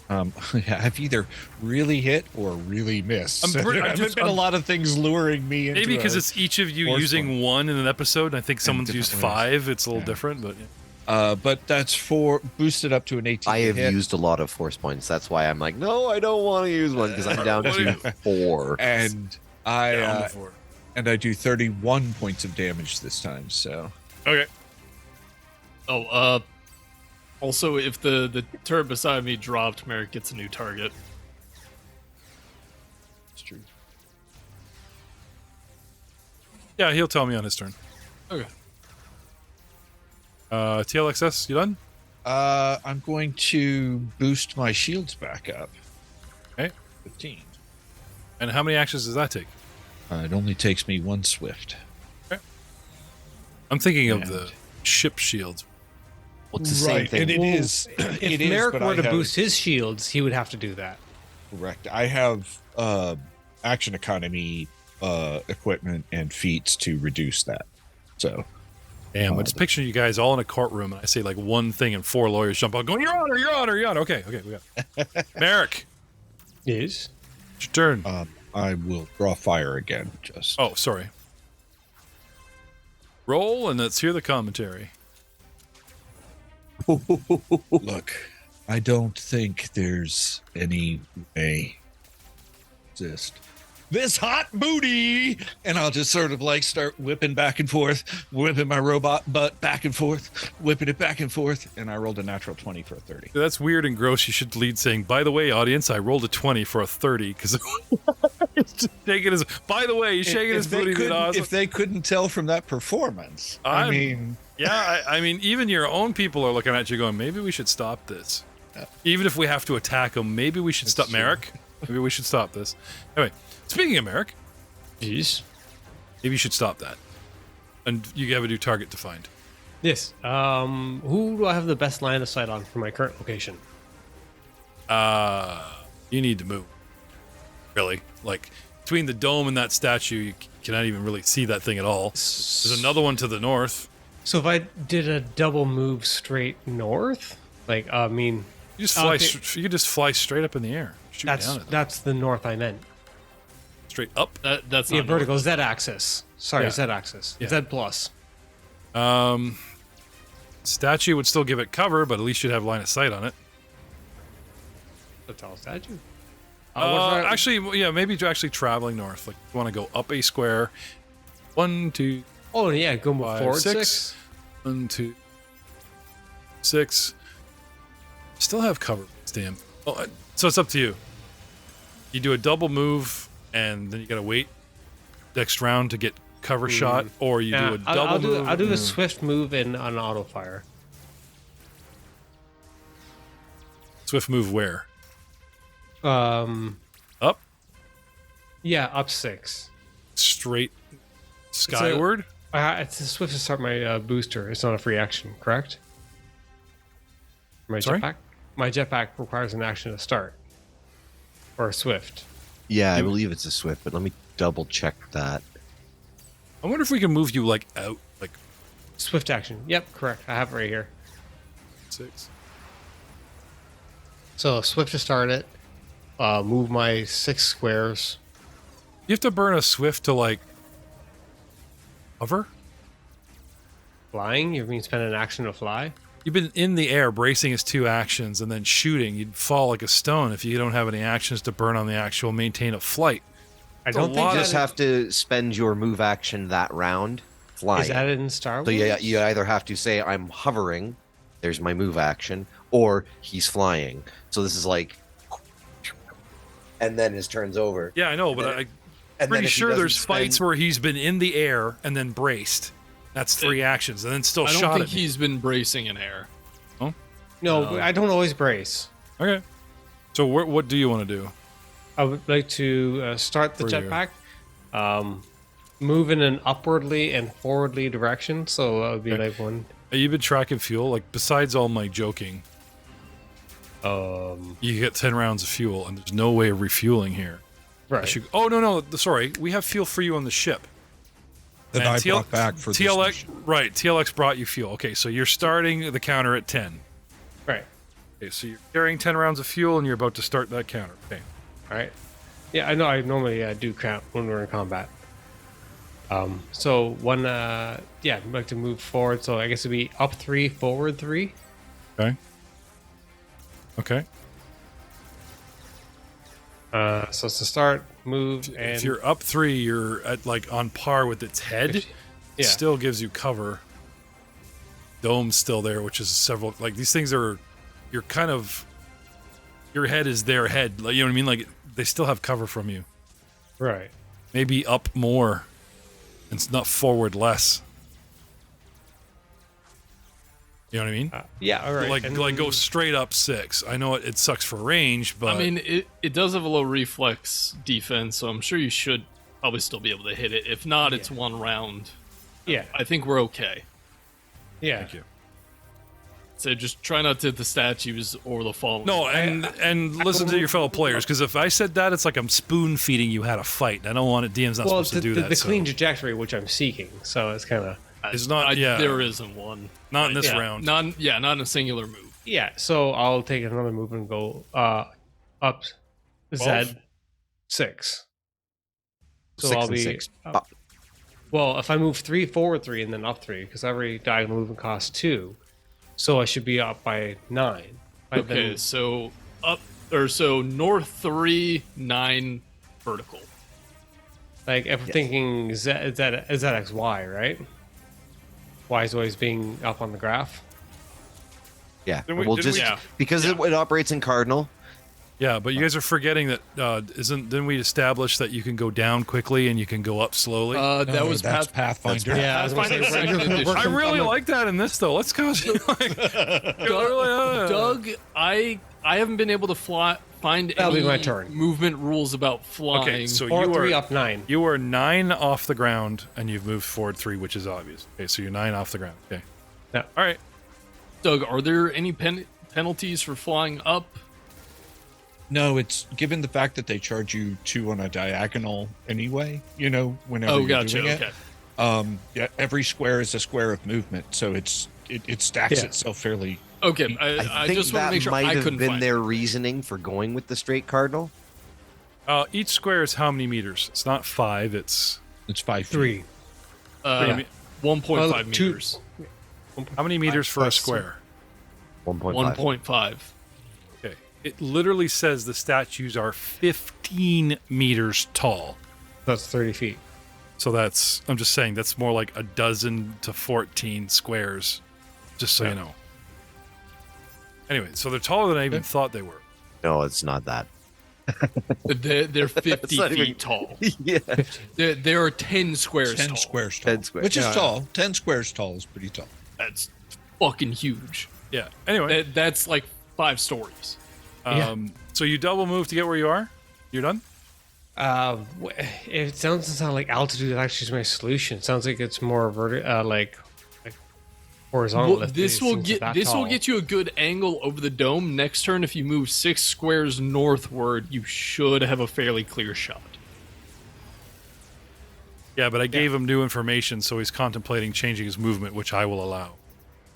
F: I've either really hit or really missed.
G: There's been a lot of things luring me into
B: Maybe because it's each of you
G: force
B: using
G: point.
B: one in an episode. And I think someone's
F: different
B: used
F: ways.
B: 5. It's a little different, but yeah.
F: But that's for boosted up to an 18.
A: I have
F: hit.
A: used a lot of force points. That's why I'm like, no, I don't want to use one because I'm down to 4.
F: And
B: Down
F: I
B: before.
F: and I do 31 points of damage this time. So
B: Okay.
E: Oh, also, if the turret beside me dropped, Merrick gets a new target.
F: it's true.
B: Yeah, he'll tell me on his turn.
E: Okay.
B: TLXS, you done?
F: I'm going to boost my shields back up.
B: Okay.
F: 15.
B: And how many actions does that take?
F: It only takes me 1 swift.
B: I'm thinking of
F: And-
B: the ship shields.
A: What's the same
G: Right,
A: thing?
G: and it is.
C: If Merrick were to boost his shields, he would have to do that.
F: Correct. I have action economy equipment and feats to reduce that. So
B: Damn, I just picture you guys all in a courtroom, and I say like one thing, and 4 lawyers jump out, going, "Your Honor, Your Honor, Your Honor." Okay, we got it. Merrick,
C: Yes.
B: it's your turn.
F: I will draw fire again. Just
B: Oh, sorry. Roll, and let's hear the commentary.
F: look. I don't think there's any way exist. This hot booty, and I'll just sort of like start whipping back and forth, whipping my robot butt back and forth, whipping it back and forth, and I rolled a natural 20 for a 30.
B: That's weird and gross. You should lead saying, "By the way, audience, I rolled a 20 for a 30," because it's just shaking his. By the way, he's shaking his booty.
G: If they couldn't tell from that performance, I
B: I'm-
G: mean,
B: Yeah, I mean, even your own people are looking at you going, "Maybe we should stop this." Even if we have to attack them, maybe we should stop.
F: true.
B: Merrick, maybe we should stop this. Anyway, speaking of Merrick,
C: Yes.
B: maybe you should stop that. And you have a new target to find.
C: Yes. Who do I have the best line of sight on for my current location?
B: You need to move. Really. Like, between the dome and that statue, you cannot even really see that thing at all. There's another one to the north.
C: So if I did a double move straight north, like I mean,
B: You just fly.
C: Okay.
B: You just fly straight up in the air. Shoot down at them.
C: that's the north I meant.
B: Straight up.
E: That's
C: Yeah,
E: not
C: vertical Z axis. Sorry,
B: Yeah.
C: Z axis.
B: Yeah.
C: Z plus.
B: Statue would still give it cover, but at least you'd have line of sight on it.
C: The tall statue. What if I-
B: Actually, yeah, maybe you're actually traveling north. Like, you want to go up a square. 1, 2,
C: Oh yeah, go
B: 5,
C: forward
B: 6.
C: 6.
B: 1, 2, 6. Still have cover. Damn. Oh, so it's up to you. You do a double move, and then you gotta wait next round to get cover shot, or you do a double
C: I'll do
B: move.
C: I'll do a swift move and an auto fire.
B: Swift move where?
C: Up.
B: Up,
C: Yeah, up 6.
B: straight, skyward.
C: It's a swift to start my booster. It's not a free action, correct? My
B: Sorry?
C: jetpack. My jetpack requires an action to start, or a swift.
A: Yeah, I believe it's a Swift, but let me double check that.
B: I wonder if we can move you like out, like
C: Swift action. Yep, correct. I have it right here.
B: 6.
C: So swift to start it. Move my 6 squares.
B: You have to burn a swift to like hover.
C: Flying. You mean spend an action to fly?
B: You've been in the air bracing as 2 actions and then shooting. You'd fall like a stone if you don't have any actions to burn on the actual maintain of flight.
C: I
B: a
C: don't
B: lot
C: think
B: of-
A: You
C: that
A: just have to spend your move action that round flying.
C: is that in Star Wars.
A: So you either have to say I'm hovering, there's my move action, or he's flying. So this is like, and then his turn's over.
B: Yeah, I know,
A: And
B: but
A: then-
B: I'm
A: And
B: pretty
A: then if he
B: sure
A: doesn't
B: there's fights
A: spend-
B: where he's been in the air and then braced. That's 3 actions, and then still
E: I don't
B: shot
E: think
B: at me.
E: he's been bracing in air.
C: No, I don't always brace.
B: Okay. So what do you want to do?
C: I would like to start the
B: For you.
C: jetpack, move in an upwardly and forwardly direction. So that would be like one.
B: Have you been tracking fuel? Like, besides all my joking, you get 10 rounds of fuel, and there's no way of refueling here.
C: Right.
B: Oh, no, sorry. We have fuel for you on the ship.
F: That
B: And
F: I
B: TL
F: brought back for this
B: TLX,
F: mission.
B: right, TLX brought you fuel. Okay, so you're starting the counter at 10.
C: Right.
B: Okay, so you're carrying 10 rounds of fuel, and you're about to start that counter. Okay.
C: All right. Yeah, I know. I normally do count when we're in combat. So one, yeah, I'd like to move forward. So I guess it'd be up 3, forward 3.
B: Okay. Okay.
C: So it's to start, move, and
B: If you're up 3, you're at like on par with its head. It
C: yeah.
B: still gives you cover. Dome's still there, which is several. Like these things are, you're kind of. Your head is their head. Like, you know what I mean? Like they still have cover from you.
C: right.
B: Maybe up more. It's not forward less. You know what I mean?
C: Yeah. All right.
B: Like
C: and
B: go straight up 6. I know it sucks for range, but
E: I mean, it does have a low reflex defense, so I'm sure you should probably still be able to hit it. If not, it's 1 round.
C: Yeah.
E: I think we're okay.
C: Yeah.
B: thank you.
E: So just try not to hit the statues or the fallen.
B: No, and listen to your fellow players, because if I said that, it's like I'm spoon feeding you how to fight. I don't want it. DM's not
C: Well,
B: supposed to do that.
C: the
B: so
C: clean trajectory, which I'm seeking. So it's kind of
B: it's not. Yeah,
E: there isn't one.
B: not in this
E: Yeah,
B: round.
E: Not in a singular move.
C: yeah. So I'll take another move and go up Z 6. So
A: 6
C: I'll
A: and
C: be
A: 6.
C: up. Well, if I move 3, forward 3, and then up 3, because every diagonal movement costs 2, so I should be up by 9. By
E: Okay,
C: then-
E: so north 3, 9 vertical.
C: like if we're thinking ZXY, right? Y is always being up on the graph.
A: Yeah,
B: Didn't we-
A: we'll
B: didn't
A: just
B: we-
E: Yeah.
A: because it operates in cardinal.
B: Yeah, but you guys are forgetting that didn't we establish that you can go down quickly and you can go up slowly?
E: That
F: No,
E: was
F: that's Pathfinder.
C: Yeah, I was gonna
E: Pathfinder
C: say,
E: second edition.
B: I really like that in this though. Let's go.
E: Doug, I haven't been able to find
C: That'll
E: any
C: be my turn.
E: movement rules about flying.
B: Okay, so
C: Forward
B: you
C: 3,
B: are
C: up 9.
B: you are 9 off the ground and you've moved forward 3, which is obvious. Okay, so you're 9 off the ground. Okay.
C: Yeah.
B: All right.
E: Doug, are there any penalties for flying up?
F: No, it's given the fact that they charge you 2 on a diagonal anyway, whenever
E: Oh,
F: you're
E: gotcha.
F: doing it.
E: Okay.
F: Yeah, every square is a square of movement, so it stacks
C: Yeah.
F: itself fairly.
E: Okay,
A: I
E: I
A: think
E: just want to
A: that
E: make sure
A: might
E: I
A: have
E: couldn't
A: been
E: find
A: their
E: it.
A: reasoning for going with the straight cardinal.
B: Each square is how many meters? It's not 5. It's
F: It's 5 feet.
C: 3.
E: 1.5
C: Well, two-
E: meters.
B: how many meters for a
C: plus
B: square?
A: 1.5.
E: 1.5.
B: Okay. It literally says the statues are 15 meters tall.
C: That's 30 feet.
B: So I'm just saying that's more like a dozen to 14 squares, just so you know. Anyway, so they're taller than I even thought they were.
A: No, it's not that.
E: They're 50
A: not
E: feet
A: even-
E: tall.
A: Yeah,
E: There are 10 squares
F: 10
E: tall.
F: squares tall.
A: 10 squares.
F: Which is
A: Yeah.
F: tall. 10 squares tall is pretty tall.
E: That's fucking huge.
B: Yeah. Anyway,
E: That's like 5 stories.
B: so you double move to get where you are? You're done?
C: It doesn't sound like altitude actually is my solution. It sounds like it's more like horizontal.
E: Well,
C: if
E: this
C: it
E: will
C: seems
E: get
C: that
E: this will
C: tall.
E: get you a good angle over the dome. Next turn, if you move 6 squares northward, you should have a fairly clear shot.
B: Yeah, but I gave him new information, so he's contemplating changing his movement, which I will allow.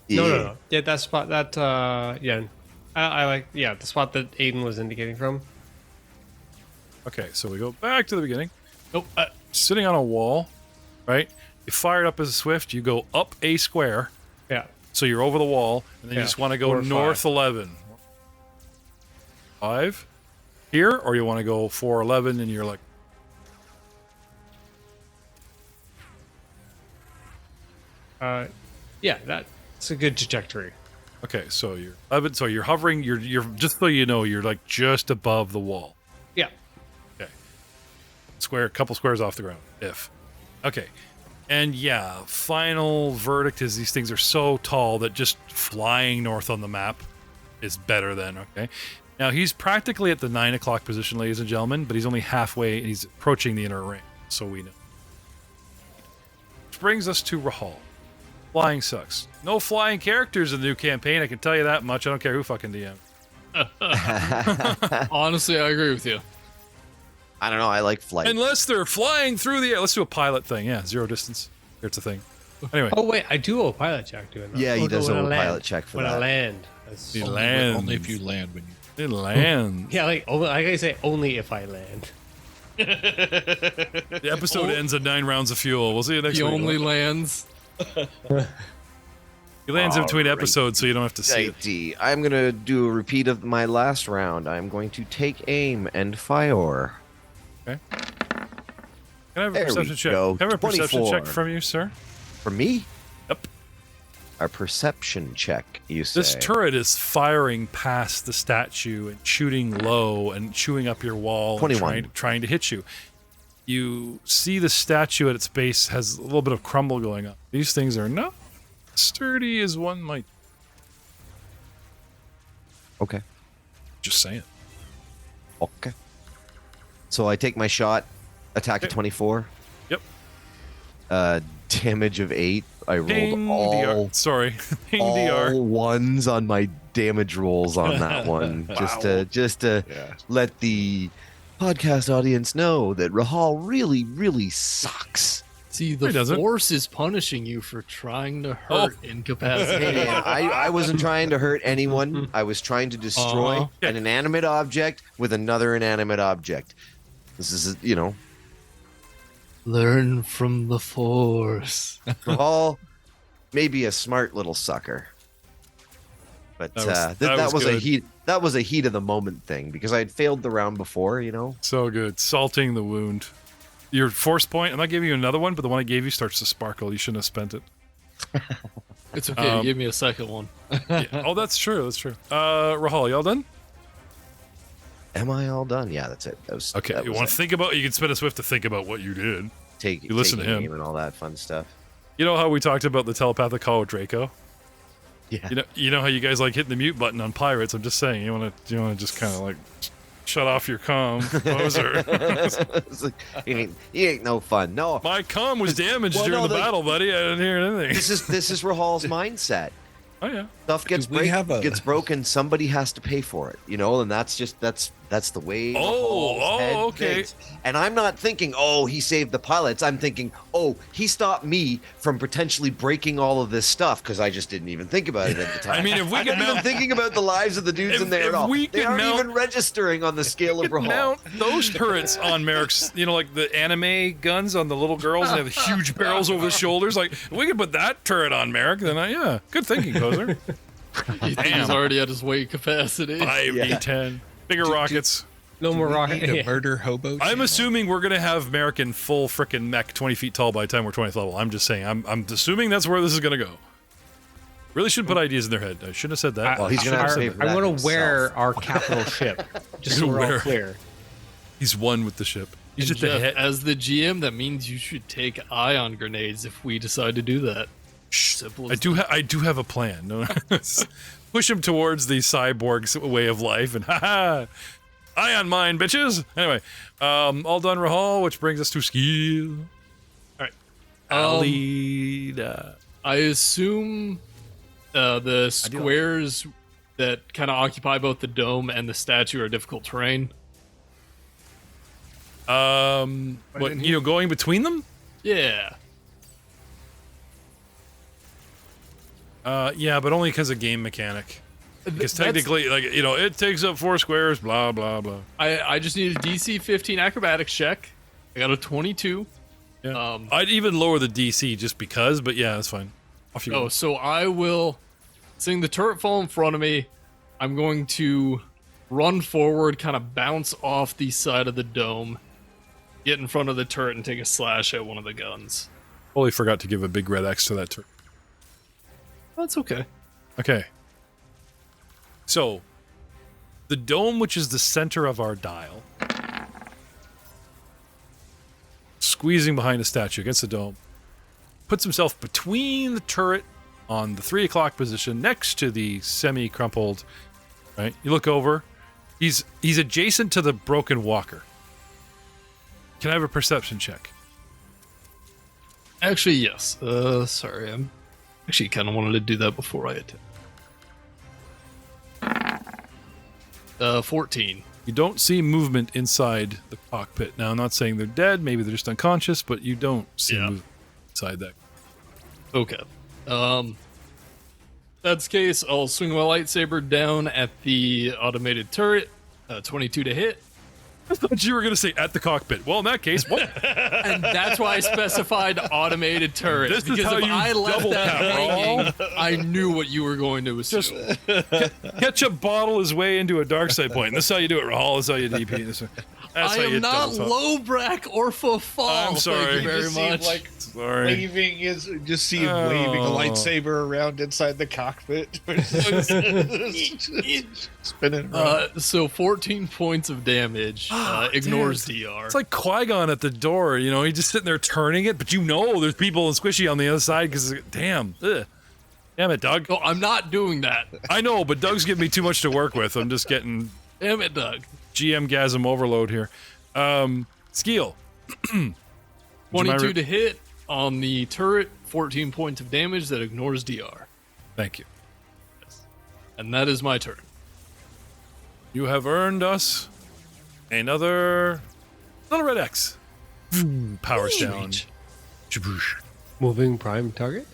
C: No. Yeah, that spot. I like. Yeah, the spot that Aiden was indicating from.
B: Okay, so we go back to the beginning.
E: Nope.
B: Sitting on a wall, right? You fire it up as a swift. You go up a square,
C: Yeah.
B: so you're over the wall, and then you
C: Yeah,
B: just want to go
C: 4 or 5.
B: north 11. 5 here, or you want to go 4 11, and you're like,
C: Yeah, that's a good trajectory.
B: okay, so you're 11. So you're hovering. You're just so you know, you're like just above the wall.
C: Yeah.
B: couple squares off the ground. If. Okay. And yeah, final verdict is these things are so tall that just flying north on the map is better than, okay? Now, he's practically at the 9 o'clock position, ladies and gentlemen, but he's only halfway, and he's approaching the inner ring, so we know. Which brings us to Rahal. Flying sucks. No flying characters in the new campaign, I can tell you that much. I don't care who fucking DM.
E: Honestly, I agree with you.
A: I don't know. I like flight.
B: Unless they're flying through the air. Let's do a pilot thing. Yeah, 0 distance. Here's the thing. Anyway.
C: Oh wait, I do owe a pilot check to it.
A: Yeah, he does
C: when
A: owe
C: I
A: a
C: land.
A: pilot check for
C: when
A: that.
C: I land. That's
B: He
F: Only-
B: lands.
F: Only if you land when you.
B: It lands.
C: yeah, like I say, only if I land.
B: The episode ends at 9 rounds of fuel. We'll see you next
E: He
B: week.
E: only lands.
B: He lands in between
A: Alrighty.
B: episodes, so you don't have to see it.
A: Righty. I'm going to do a repeat of my last round. I'm going to take aim and fire.
B: Can I have a
A: There we
B: perception check?
A: go.
B: Can I have a perception
A: 24.
B: check from you, sir?
A: For me?
B: Yep.
A: A perception check, you say?
B: This turret is firing past the statue and shooting low and chewing up your wall
A: 21.
B: and trying to hit you. You see the statue at its base has a little bit of crumble going on. These things are not sturdy as one might.
A: Okay.
B: Just saying.
A: Okay. So I take my shot, attack at 24.
B: Yep.
A: Damage of 8. I rolled
B: Ding
A: all
B: DR. Sorry. Ding
A: all
B: DR.
A: ones on my damage rolls on that one, just to let the podcast audience know that Rahal really sucks.
E: See,
B: He
E: the
B: doesn't.
E: Force is punishing you for trying to hurt incapacitate.
A: Hey, I wasn't trying to hurt anyone. I was trying to destroy
E: Uh-huh.
A: an inanimate object with another inanimate object. This is, you know,
E: Learn from the Force.
A: Rahal may be a smart little sucker. But
B: That was
A: a
B: good.
A: heat. That was a heat of the moment thing because I had failed the round before. You know.
B: So good. Salting the wound. Your force point, I'm not giving you another one, but the one I gave you starts to sparkle. You shouldn't have spent it.
E: It's okay. Give me a second one.
B: Yeah. Oh, that's true. That's true. Rahal, y'all done?
A: Am I all done? Yeah, that's it. That was
B: Okay.
A: That
B: You
A: was
B: want
A: it.
B: to think about? You can spend a swift to think about what you did.
A: You
B: listen to him.
A: and all that fun stuff.
B: You know how we talked about the telepathic call with Draco?
A: Yeah.
B: You know how you guys like hitting the mute button on pirates. I'm just saying. You want to just kind of like shut off your comm, poser.
A: It's like, he ain't no fun. No.
B: My comm was damaged
A: Well,
B: during
A: no,
B: the
A: like-
B: battle, buddy. I didn't hear anything.
A: This is Rahal's mindset.
B: Oh yeah.
A: Stuff gets
G: we have a-
A: gets broken. Somebody has to pay for it, you know, and that's the way. Rahal's head
B: okay.
A: thinks. And I'm not thinking, oh, he saved the pilots. I'm thinking, oh, he stopped me from potentially breaking all of this stuff because I just didn't even think about it at the time.
B: I mean, if we
A: I'm
B: could
A: not even
B: mount,
A: thinking about the lives of the dudes
B: If-
A: in there
B: if
A: at all.
B: we
A: They
B: could
A: aren't
B: mount-
A: even registering on the scale of Rahal.
B: mount those turrets on Merrick's, like the anime guns on the little girls, and they have the huge barrels over the shoulders. Like, if we could put that turret on Merrick, then yeah, good thinking, poser.
E: He's already at his weight capacity.
B: 5d10, bigger rockets.
C: No more rocket.
F: Need a
C: Yeah.
F: murder hobo.
B: I'm
F: channel?
B: assuming we're gonna have Merrick in full frickin' mech, 20 feet tall by the time we're 20th level. I'm just saying. I'm assuming that's where this is gonna go. Really shouldn't put ideas in their head. I shouldn't have said that.
A: Well, he's gonna have to pay for that
C: I'm gonna
A: himself.
C: wear our capital ship. Just so
B: You're
C: we're all
B: wear-
C: clear.
B: He's one with the ship. He's
E: And
B: just the
E: Jeff,
B: head.
E: as the GM, that means you should take ion grenades if we decide to do that. Simple as
B: I do have a plan. No, push him towards the cyborg's way of life, and haha, ion mine, bitches. Anyway, all done, Rahal, which brings us to skill. All right, Alida.
E: I assume the squares that kind of occupy both the dome and the statue are difficult terrain.
B: What going between them?
E: Yeah.
B: Yeah, but only because of game mechanic. Because technically, it takes up 4 squares. Blah blah blah.
E: I just need a DC 15 acrobatics check. I got a 22.
B: Yeah. I'd even lower the DC just because, but yeah, that's fine. Off you go.
E: Oh, so I will, seeing the turret fall in front of me, I'm going to run forward, kind of bounce off the side of the dome, get in front of the turret, and take a slash at one of the guns.
B: Totally forgot to give a big red X to that turret.
E: That's okay.
B: Okay. So, the dome, which is the center of our dial, squeezing behind a statue against the dome. Puts himself between the turret on the 3 o'clock position next to the semi-crumpled, right? You look over. He's adjacent to the broken walker. Can I have a perception check?
E: Actually, yes. Sorry, I'm actually kind of wanted to do that before I attack. 14.
B: You don't see movement inside the cockpit. Now, I'm not saying they're dead. Maybe they're just unconscious, but you don't see movement inside that.
E: Okay. That's the case. I'll swing my lightsaber down at the automated turret. 22 to hit.
B: I thought you were going to say at the cockpit. Well, in that case, what?
E: And that's why I specified automated turret.
B: This is
E: because
B: how
E: if
B: you
E: I left
B: double
E: that
B: tap,
E: hanging, I knew what you were going to assume.
B: Just ketchup bottle his way into a dark side point. This is how you do it, Rahal. This is how you DP. That's
E: I
B: how you
E: am not
B: double tap.
E: Lowbrack or Fafal.
B: I'm sorry.
E: Thank you very
G: Just see him,
E: much.
G: like,
B: Sorry.
G: waving his, just see him waving a
B: Oh.
G: lightsaber around inside the cockpit. Spinning around.
E: So 14 points of damage. Ignores
B: Dude,
E: DR.
B: It's like Qui-Gon at the door. You know, he's just sitting there turning it, but you know there's people and squishy on the other side because, damn. Ugh. Damn it, Doug.
E: No, I'm not doing that.
B: I know, but Doug's giving me too much to work with. I'm just getting
E: Damn it, Doug.
B: GM-gasm overload here. Skeel.
E: 22 to hit on the turret. 14 points of damage that ignores DR.
B: Thank you.
E: And that is my turn.
B: You have earned us another little red X. Powers down. Jaboosh.
C: Moving prime target.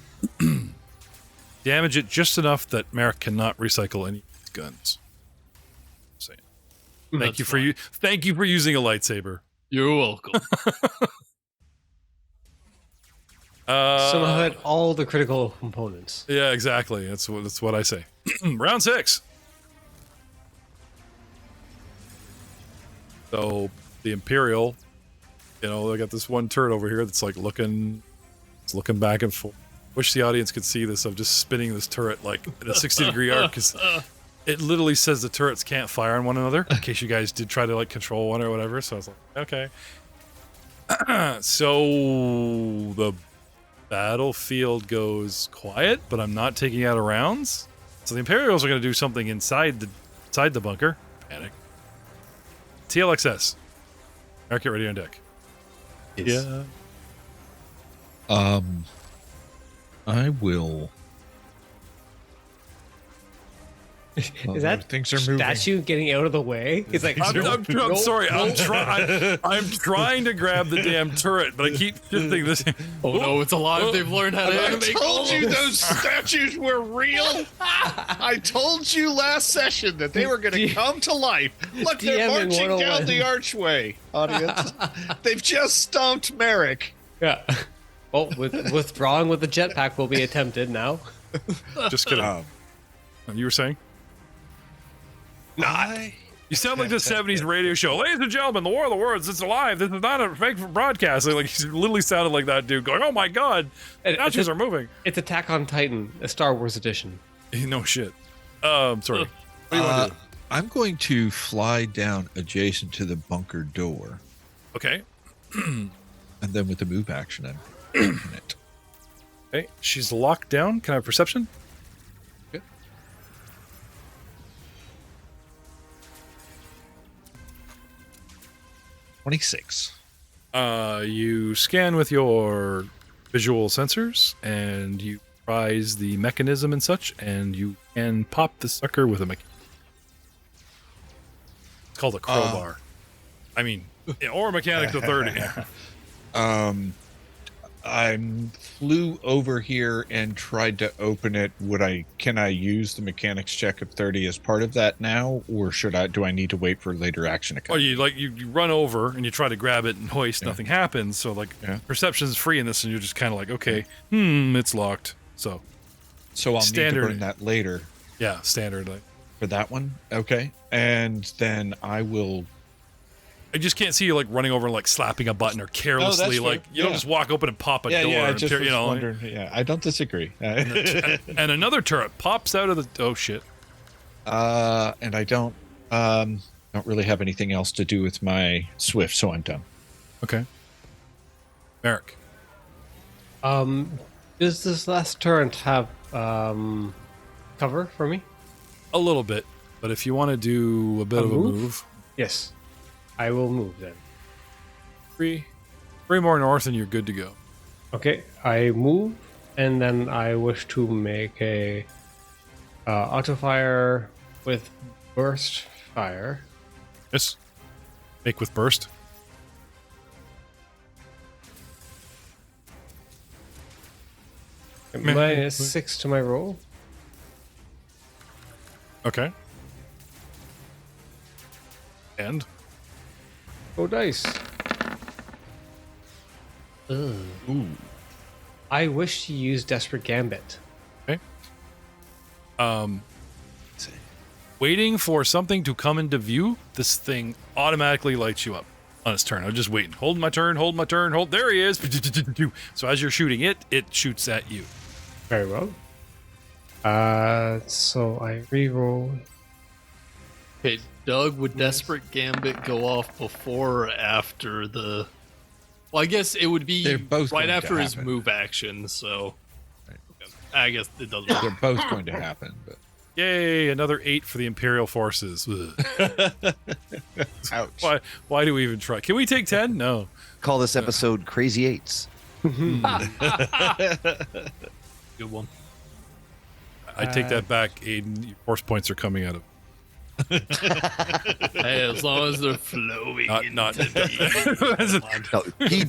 B: Damage it just enough that Merrick cannot recycle any of his guns. Saying. Thank you for you. Thank you for using a lightsaber.
E: You're welcome.
C: Somehow had all the critical components.
B: Yeah, exactly. That's what I say. Round 6. So the Imperial, you know, they got this one turret over here that's like looking back and forth. Wish the audience could see this of just spinning this turret like in a 60-degree arc because it literally says the turrets can't fire on one another in case you guys did try to like control one or whatever. So I was like, okay. So the battlefield goes quiet, but I'm not taking out of rounds. So the Imperials are going to do something inside the bunker. Panic. TLXS. Eric, get ready on deck.
F: Yes.
B: Yeah.
F: I will.
C: Is that
G: things are moving.
C: statue getting out of the way? He's like,
B: I'm sorry. I'm trying to grab the damn turret, but I keep shifting this.
E: Oh no, it's alive. They've learned how to
G: I
E: animate.
G: told you those statues were real. I told you last session that they were going to come to life. Look, they're
C: DM in
G: marching down
C: 101.
G: the archway, audience. They've just stomped Merrick.
C: yeah. Oh, withdrawing with the jetpack will be attempted now.
B: Just kidding. You were saying? You sound like the 70s radio show. Ladies and gentlemen, the War of the Worlds, it's alive. This is not a fake broadcast. Like, he literally sounded like that dude going, oh my God, statues are moving.
C: It's Attack on Titan, a Star Wars edition.
B: No shit. Sorry. What do you want to do?
F: I'm going to fly down adjacent to the bunker door,
B: Okay.
F: and then with the move action, I'm in it.
B: Okay. She's locked down. Can I have perception?
F: 26.
B: You scan with your visual sensors, and you prize the mechanism and such, and you can pop the sucker with a mechanic. It's called a crowbar. I mean, or a mechanic to 30.
F: I flew over here and tried to open it. Can I use the mechanics check of 30 as part of that now, or do I need to wait for later action to come?
B: Or you run over and you try to grab it and hoist, nothing happens. So perception's free in this, and you're just kind of like, okay, it's locked. So
F: I'll
B: standard.
F: need to burn that later
B: yeah, standard. Like,
F: for that one. Okay, and then I will.
B: I just can't see you like running over and like slapping a button or carelessly
F: fair.
B: like you don't
F: Yeah.
B: just walk open and pop a door.
F: I
B: and
F: just was
B: you know, like-
F: wondering. Yeah, I don't disagree.
B: and another turret pops out of the oh shit.
F: And I don't really have anything else to do with my Swift, so I'm done.
B: Okay. Merrick.
C: Does this last turret have cover for me?
B: A little bit, but if you want to do a bit of a move,
C: Yes, I will move then.
B: three more north, and you're good to go.
C: Okay, I move, and then I wish to make a auto fire with burst fire.
B: Yes. Make with burst.
C: -6 to my roll.
B: Okay. And
C: Oh, dice. Ugh.
B: ooh.
C: I wish to use Desperate Gambit.
B: Waiting for something to come into view, this thing automatically lights you up on its turn. I'm just waiting. Hold my turn, hold. There he is. So as you're shooting it, it shoots at you.
C: Very well. So I re-roll.
E: Okay, Doug, would Desperate Gambit go off before or after the... Well, I guess it would be
F: They're both
E: right
F: going to
E: after his
F: happen.
E: move action, so... I guess it doesn't matter.
F: They're both going to happen. But
B: Yay, another 8 for the Imperial forces. Ugh.
F: ouch.
B: Why do we even try? Can we take 10? No.
A: Call this episode Crazy Eights.
E: Good one.
B: I take that back, Aiden. Your force points are coming out of.
E: Hey, as long as they're flowing
B: Not.
A: No, he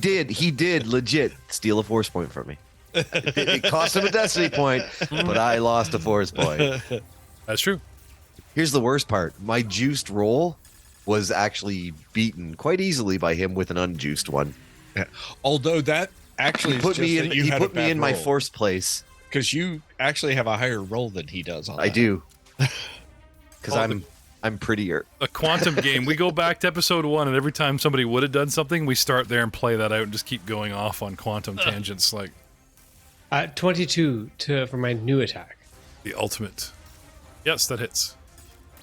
A: did legit steal a force point from me. It cost him a destiny point, but I lost a force point.
B: That's true.
A: Here's the worst part. My juiced roll was actually beaten quite easily by him with an unjuiced one.
F: Although that actually
A: He put me in. He put me in my force place.
F: because you actually have a higher roll than he does. On
A: I
F: that.
A: do, because I'm prettier.
B: A quantum game. We go back to episode 1, and every time somebody would have done something, we start there and play that out and just keep going off on quantum tangents like
C: 22 for my new attack.
B: the ultimate. Yes, that hits.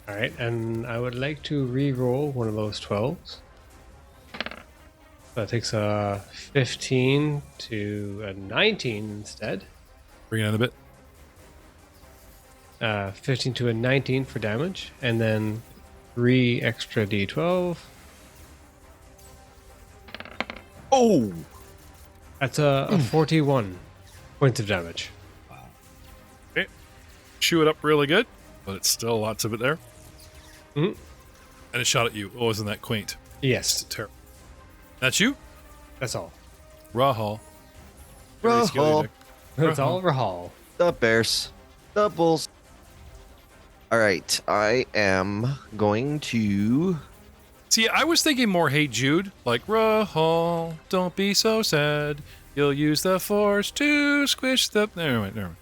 C: All right, and I would like to re-roll one of those 12s. That takes a 15 to a 19 instead.
B: Bring it in a bit.
C: 15 to a 19 for damage, and then 3 extra d12.
A: Oh,
C: That's a 41 points of damage.
B: Okay. Chew it up really good, but it's still lots of it there.
C: Mhm.
B: And it shot at you. Oh, isn't that quaint?
C: Yes,
B: Terrible. That's you?
C: that's all.
B: Rahal. Very skilly,
A: Rahal.
B: Nick.
C: That's all Rahal.
A: the Bears, the Bulls. All right, I am going to.
B: See, I was thinking more Hey Jude, like Rahal, don't be so sad. You'll use the force to squish the. Never mind.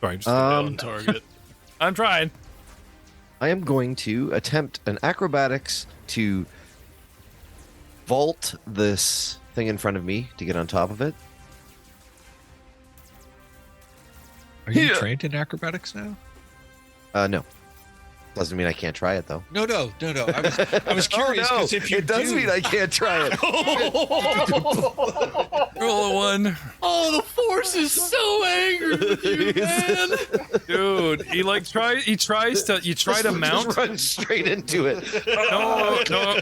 B: Sorry, just
E: On target.
B: I'm trying.
A: I am going to attempt an acrobatics to vault this thing in front of me to get on top of it.
F: Are you
A: Yeah.
F: trained in acrobatics now?
A: No, doesn't mean I can't try it though.
F: No. I was curious
A: Oh, no,
F: because if you
A: it does
F: do,
A: mean I can't try it.
B: Roll a 1.
E: Oh, the force is so angry with you, man.
B: Dude, he like you try to mount.
A: Just run straight into it.
B: No.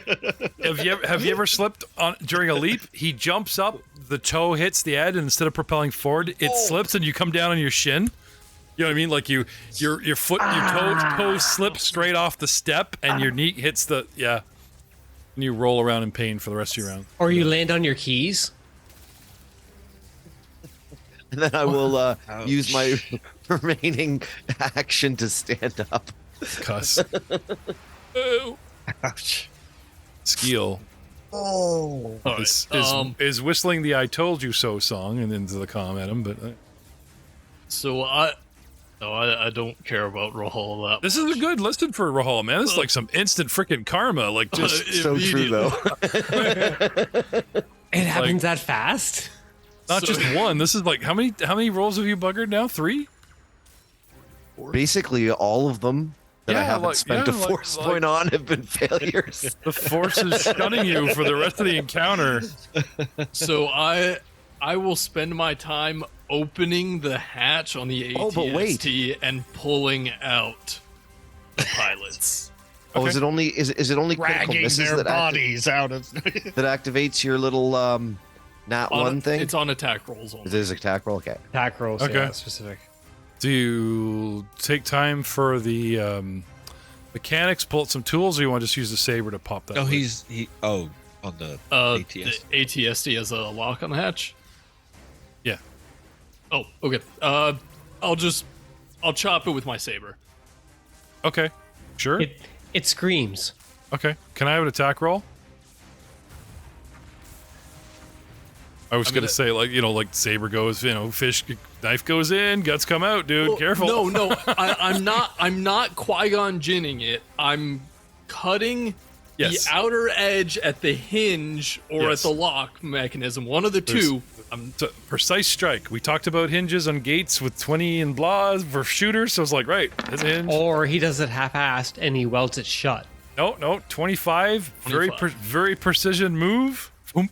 B: Have you ever slipped on during a leap? He jumps up, the toe hits the edge, and instead of propelling forward, it slips and you come down on your shin. You know what I mean? Like your foot, your toe slips straight off the step, and your knee hits the and you roll around in pain for the rest of your round.
C: Or you land on your keys.
A: And then I will use my remaining action to stand up.
B: Cuss. Oh.
F: ouch.
B: Skill
E: All
B: is,
E: right.
B: is whistling the "I told you so" song and into the comm at him, but
E: So I don't care about Rahal that
B: this is a good listen for Rahal, man. This is like some instant freaking karma, like just
A: So true though.
C: It happens that fast?
B: not just one. This is like how many rolls have you buggered now? 3?
A: Basically, all of them that I
B: Yeah,
A: haven't
B: like-
A: spent
B: yeah,
A: a
B: like-
A: force
B: like-
A: point on have been failures.
B: The force is shunning you for the rest of the encounter.
E: So I will spend my time opening the hatch on the
A: Oh, but wait.
E: ATST and pulling out the pilots.
A: Oh, is it only is it only critical
G: Dragging
A: misses
G: their
A: that,
G: bodies out of.
A: that activates your little nat one thing?
E: It's on attack rolls only.
A: It is attack roll. Okay.
C: Attack rolls,
B: Okay.
C: yeah, specific.
B: Do you take time for the mechanics, pull out some tools, or you want to just use the saber to pop that?
F: No,
B: way?
F: On the
E: The
F: ATS.
E: ATST has a lock on the hatch.
B: Yeah.
E: Oh, okay. I'll chop it with my saber.
B: Okay. Sure.
C: It screams.
B: Okay. Can I have an attack roll? I was gonna say, like, like saber goes, fish knife goes in, guts come out, dude.
E: Well,
B: Careful.
E: No, I'm not Qui-Gon Jinning it. I'm cutting
B: Yes.
E: the outer edge at the hinge or
B: Yes.
E: at the lock mechanism. One of the two.
B: It's a precise strike. We talked about hinges on gates with 20 and blah for shooters, so I was like, right, that's a hinge.
C: Or he does it half-assed and he welds it shut.
B: No, 25.
E: 25.
B: Very precision move. Boom.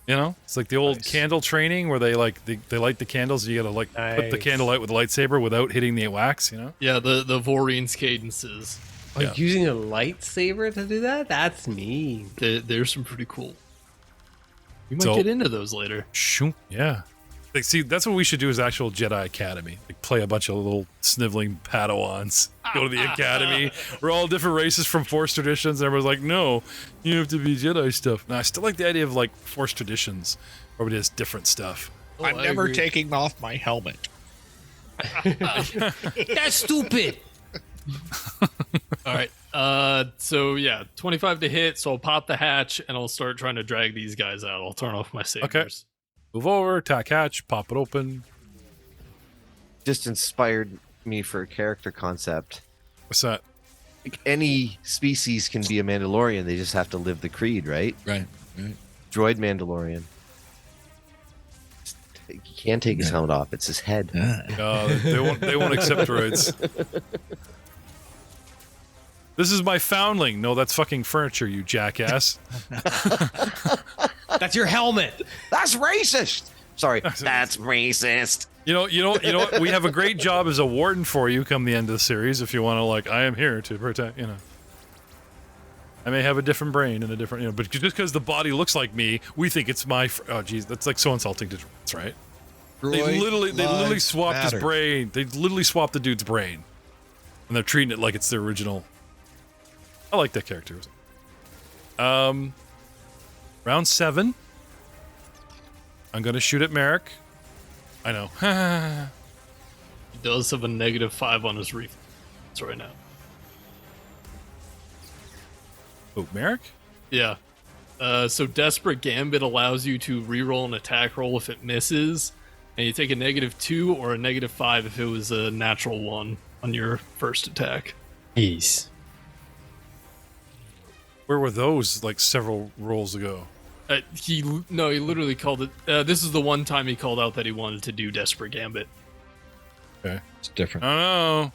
B: It's like the old
C: Nice.
B: candle training where they light the candles. You gotta put the
C: Nice.
B: candle out with a lightsaber without hitting the wax.
E: Yeah, the Vorine's cadences.
B: Yeah.
C: Using a lightsaber to do that? That's mean.
E: There's some pretty cool. We might
B: So-
E: get into those later.
B: Shoom. Yeah. Like, see, that's what we should do as actual Jedi Academy. Like, play a bunch of little sniveling Padawans. Go to the academy. We're all different races from Force traditions. And everyone's like, no, you have to be Jedi stuff. Now, I still like the idea of, like, Force traditions. Everybody has different stuff.
G: I'm
E: I
G: never
E: agree.
G: taking off my helmet.
C: That's stupid.
E: All right. So yeah, 25 to hit. So I'll pop the hatch and I'll start trying to drag these guys out. I'll turn off my sabers.
B: Move over, attack hatch, pop it open.
A: Just inspired me for a character concept.
B: What's that?
A: Like, any species can be a Mandalorian. They just have to live the creed, right?
F: Right.
A: Droid Mandalorian. You can't take his helmet off. It's his head.
B: They won't accept droids. This is my foundling. No, that's fucking furniture, you jackass.
C: That's your helmet.
A: That's racist. Sorry, that's racist.
B: You know what? We have a great job as a warden for you come the end of the series if you want to, I am here to protect, I may have a different brain and a different, but just because the body looks like me, we think it's my, oh geez, that's like so insulting to droids, right? They literally swapped his brain. They literally swapped the dude's brain. And they're treating it like it's the original. I like that character. Round 7. I'm gonna shoot at Merrick. I know.
E: He does have a -5 on his reflex right now.
B: Oh, Merrick?
E: Yeah. So Desperate Gambit allows you to reroll an attack roll if it misses, and you take a -2 or a -5 if it was a natural 1 on your first attack.
C: Peace.
B: Where were those like several rolls ago?
E: He literally called it. This is the one time he called out that he wanted to do Desperate Gambit.
B: Okay.
F: It's different.
B: I don't know.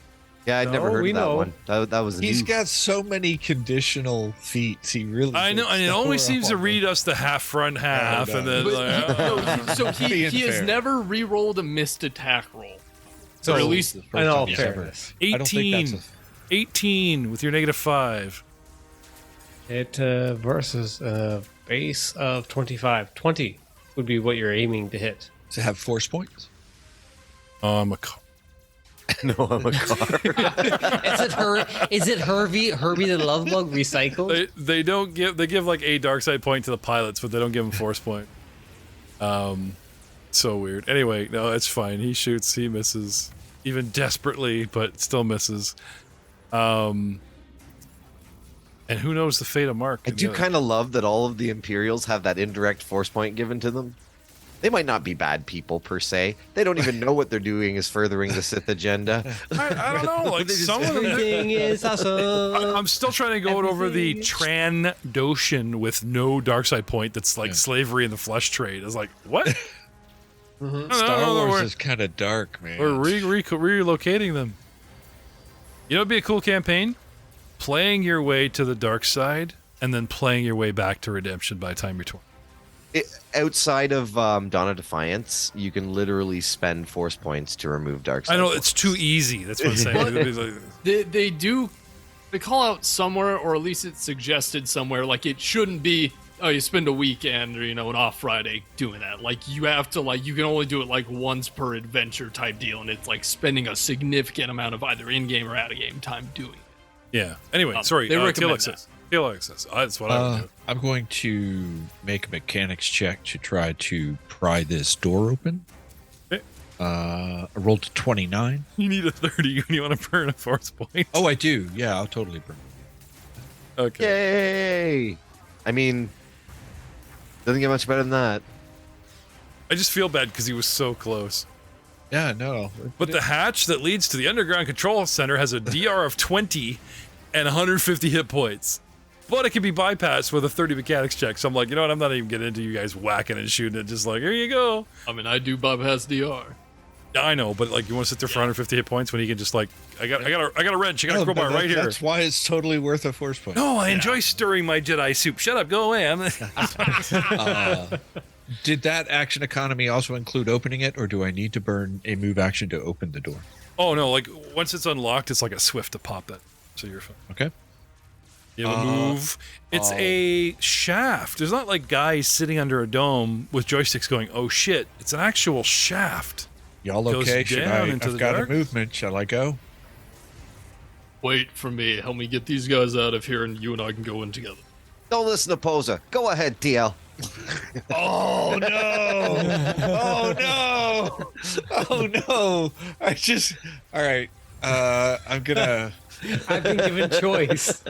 A: Yeah, I'd never
C: No,
A: heard
C: we
A: of that
C: know.
A: one. That was
F: He's
A: new.
F: got so many conditional feats. He really.
B: I know, and it only seems to read us the half front half,
F: no.
B: and then
E: But so he
G: Being
E: has
G: fair.
E: never re-rolled a missed attack roll.
C: So
E: Or at least
C: I know,
F: Yeah.
C: fairness.
B: 18. 18 with your -5.
C: It versus a base of 25. 20 would be what you're aiming to hit.
F: to have force points.
B: I'm a car.
A: No, I'm a car.
C: Is it Herbie the Love Bug recycled?
B: They don't give. They give like a dark side point to the pilots, but they don't give them force point. So weird. Anyway, no, it's fine. He shoots, he misses, even desperately, but still misses. And who knows the fate of Mark?
A: I do kind of love that all of the Imperials have that indirect force point given to them. They might not be bad people per se. They don't even know what they're doing is furthering the Sith agenda.
B: I don't know. Like some of them.
C: Everything is awesome.
B: I'm still trying to go over the Trandoshan with no dark side point. That's like slavery in the flesh trade. It's like what?
F: Star Wars is kind of dark, man.
B: We're relocating them. You know, it'd be a cool campaign. Playing your way to the dark side and then playing your way back to redemption by the time you're 20.
A: Outside of Dawn of Defiance, you can literally spend force points to remove dark side.
B: I know it's too easy. That's what I'm saying. It's like-
E: They call out somewhere, or at least it's suggested somewhere, like it shouldn't be, oh, you spend a weekend or, an off Friday doing that. Like, you have to, you can only do it, once per adventure type deal, and it's, spending a significant amount of either in-game or out-of-game time doing it.
B: Yeah. Anyway, sorry.
E: They recommend
B: TLX says. That's what I would do.
F: I'm going to make a mechanics check to try to pry this door open.
B: Okay.
F: I rolled a 29.
B: You need a 30 when you want to burn a force point.
F: Oh, I do. Yeah, I'll totally burn.
B: Okay.
A: Yay! I mean, doesn't get much better than that.
B: I just feel bad because he was so close.
F: Yeah, no.
B: But the hatch that leads to the underground control center has a DR of 20 and 150 hit points. But it can be bypassed with a 30 mechanics check. So I'm like, you know what? I'm not even getting into you guys whacking and shooting it. Just here you go.
E: I mean, I do bypass DR.
B: Yeah, I know, but you want to sit there for 150 hit points when you can just I got a wrench. I got a crowbar right here.
F: That's why it's totally worth a force point.
B: No, I enjoy stirring my Jedi soup. Shut up, go away.
F: Did that action economy also include opening it, or do I need to burn a move action to open the door?
B: Oh no, once it's unlocked, it's like a swift to pop it. So you're fine.
F: Okay.
B: You have a move. It's a shaft. There's not guys sitting under a dome with joysticks going, oh shit. It's an actual shaft.
F: Y'all
B: Goes
F: okay?
B: down into
F: I've
B: the
F: got
B: dark.
F: a movement. Shall I go?
E: Wait for me. Help me get these guys out of here, and you and I can go in together.
A: Don't listen to Posa. Go ahead, TL.
F: Oh no! Oh no! Oh no! All right. I'm gonna.
C: I've been given choice.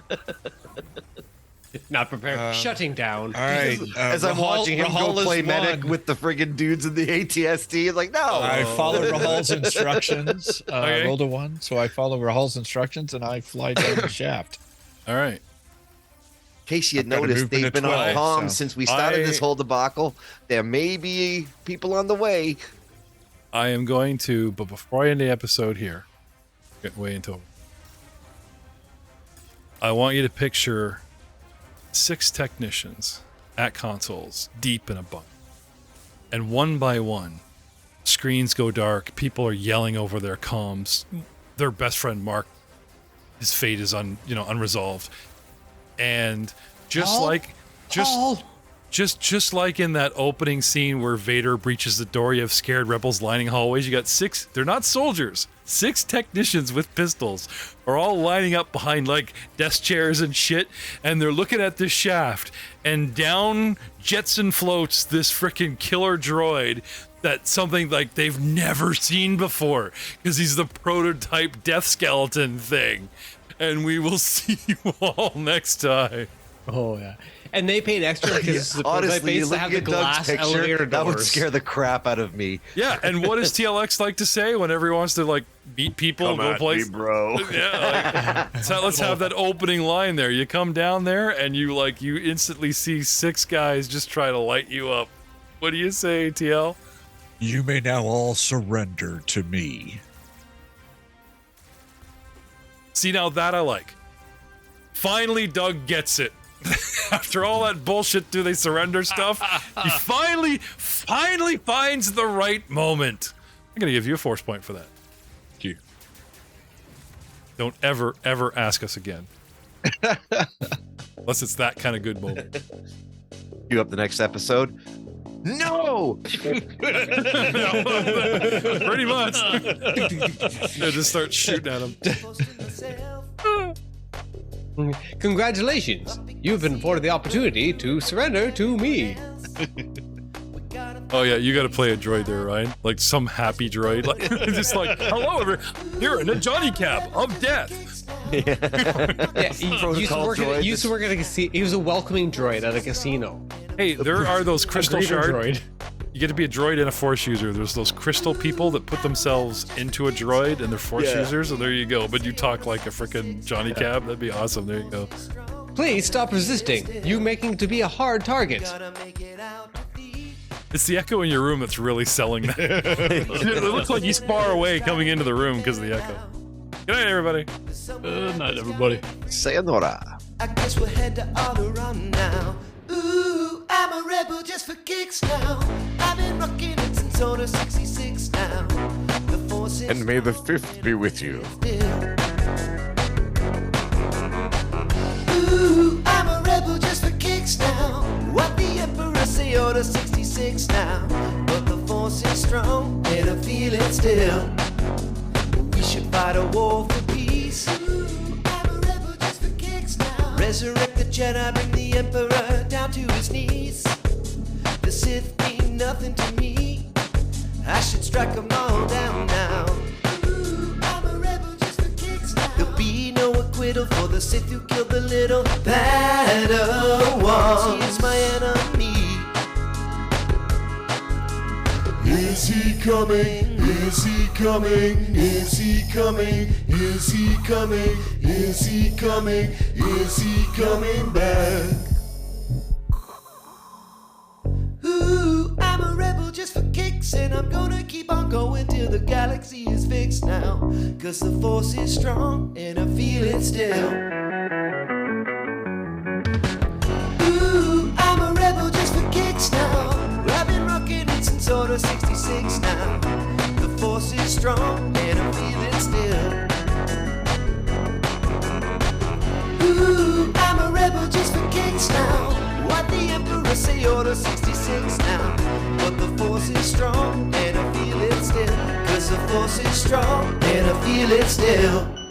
C: Not prepared. Shutting down.
F: All right.
A: As I'm watching him
F: Rahal
A: go
F: is
A: play medic
F: one.
A: with the friggin' dudes in the ATST, it's like, no.
F: I follow Rahal's instructions.
B: Okay.
F: I rolled a 1, so I follow Rahal's instructions and I fly down the shaft.
B: All right.
A: In case you
F: I've got a
A: noticed,
F: movement
A: they've
F: of
A: been on
F: 12,
A: comms
F: so-
A: since we started this
B: I-
A: whole debacle. There may be people on the way.
B: I am going to, but before I end the episode here, get way into it. I want you to picture 6 technicians at consoles, deep in a bunk. And one by one, screens go dark, people are yelling over their comms. Their best friend Mark, his fate is unresolved. And just just like in that opening scene where Vader breaches the door, you have scared rebels lining hallways. You got 6, they're not soldiers, 6 technicians with pistols are all lining up behind desk chairs and shit, and they're looking at this shaft, and down Jetson floats this freaking killer droid that's something they've never seen before, because he's the prototype death skeleton thing. And we will see you all next time.
C: Oh yeah. And they paid extra because it's the prototype
A: Honestly, you
C: base to
A: look
C: have the
A: at Doug's
C: glass
A: picture,
C: elevator
A: that would
C: doors.
A: scare the crap out of me.
B: Yeah, and what does TLX like to say whenever he wants to meet people, go place?
A: bro.
B: Yeah, let's have that opening line there. You come down there and you instantly see 6 guys just try to light you up. What do you say, TL?
F: You may now all surrender to me.
B: See, now that I like. Finally, Doug gets it. After all that bullshit, do they surrender stuff? He finally finds the right moment. I'm gonna give you a force point for that.
F: Thank you.
B: Don't ever ask us again. Unless it's that kind of good moment.
A: You up the next episode? No!
B: Pretty much. Yeah, just start shooting at him.
C: Congratulations! You've been afforded the opportunity to surrender to me.
B: Oh yeah, you got to play a droid there, Ryan. Some happy droid, just hello, you're in a Johnny Cab of death.
C: Yeah, he used to work at a casino. He was a welcoming droid at a casino.
B: Hey, there are those crystal
C: greeter
B: shard.
C: droid.
B: You get to be a droid and a force user. There's those crystal people that put themselves into a droid and they're force users, and there you go. But you talk like a freaking Johnny Cab. That'd be awesome. There you go.
C: Please stop resisting. You making to be a hard target.
B: It's the echo in your room that's really selling that. It looks like he's far away coming into the room because of the echo. Good night, everybody.
E: Good night, everybody.
A: Sayonara.
I: I guess we'll head to Alderaan now. Ooh, I'm a rebel. just for kicks now. I've been rocking it since Order 66 now. The force is
G: And may the fifth be with you.
I: still. Ooh, I'm a rebel just for kicks now. What the Emperor say, Order 66 now. But the force is strong and I feel it still. We should fight a war for peace. Ooh, I'm a rebel just for kicks now. Resurrect the Jedi, bring the Emperor down to his knees. The Sith mean nothing to me. I should strike them all down now. Ooh, I'm a rebel just for kicks now. There'll be no acquittal for the Sith who killed the little Padawan. He is my enemy. Is he coming? Is he coming? Is he coming? Is he coming? Is he coming? Is he coming back? Ooh, I'm a rebel just for kicks, and I'm gonna keep on going till the galaxy is fixed now. Cause the force is strong, and I feel it still. Ooh, I'm a rebel just for kicks now. I've been rocking it since Order 66 now. The force is strong, and I feel it still. Ooh, I'm a rebel just for kicks now. What the Emperor say, Order 66 now. But the force is strong, and I feel it still. Cause the force is strong, and I feel it still.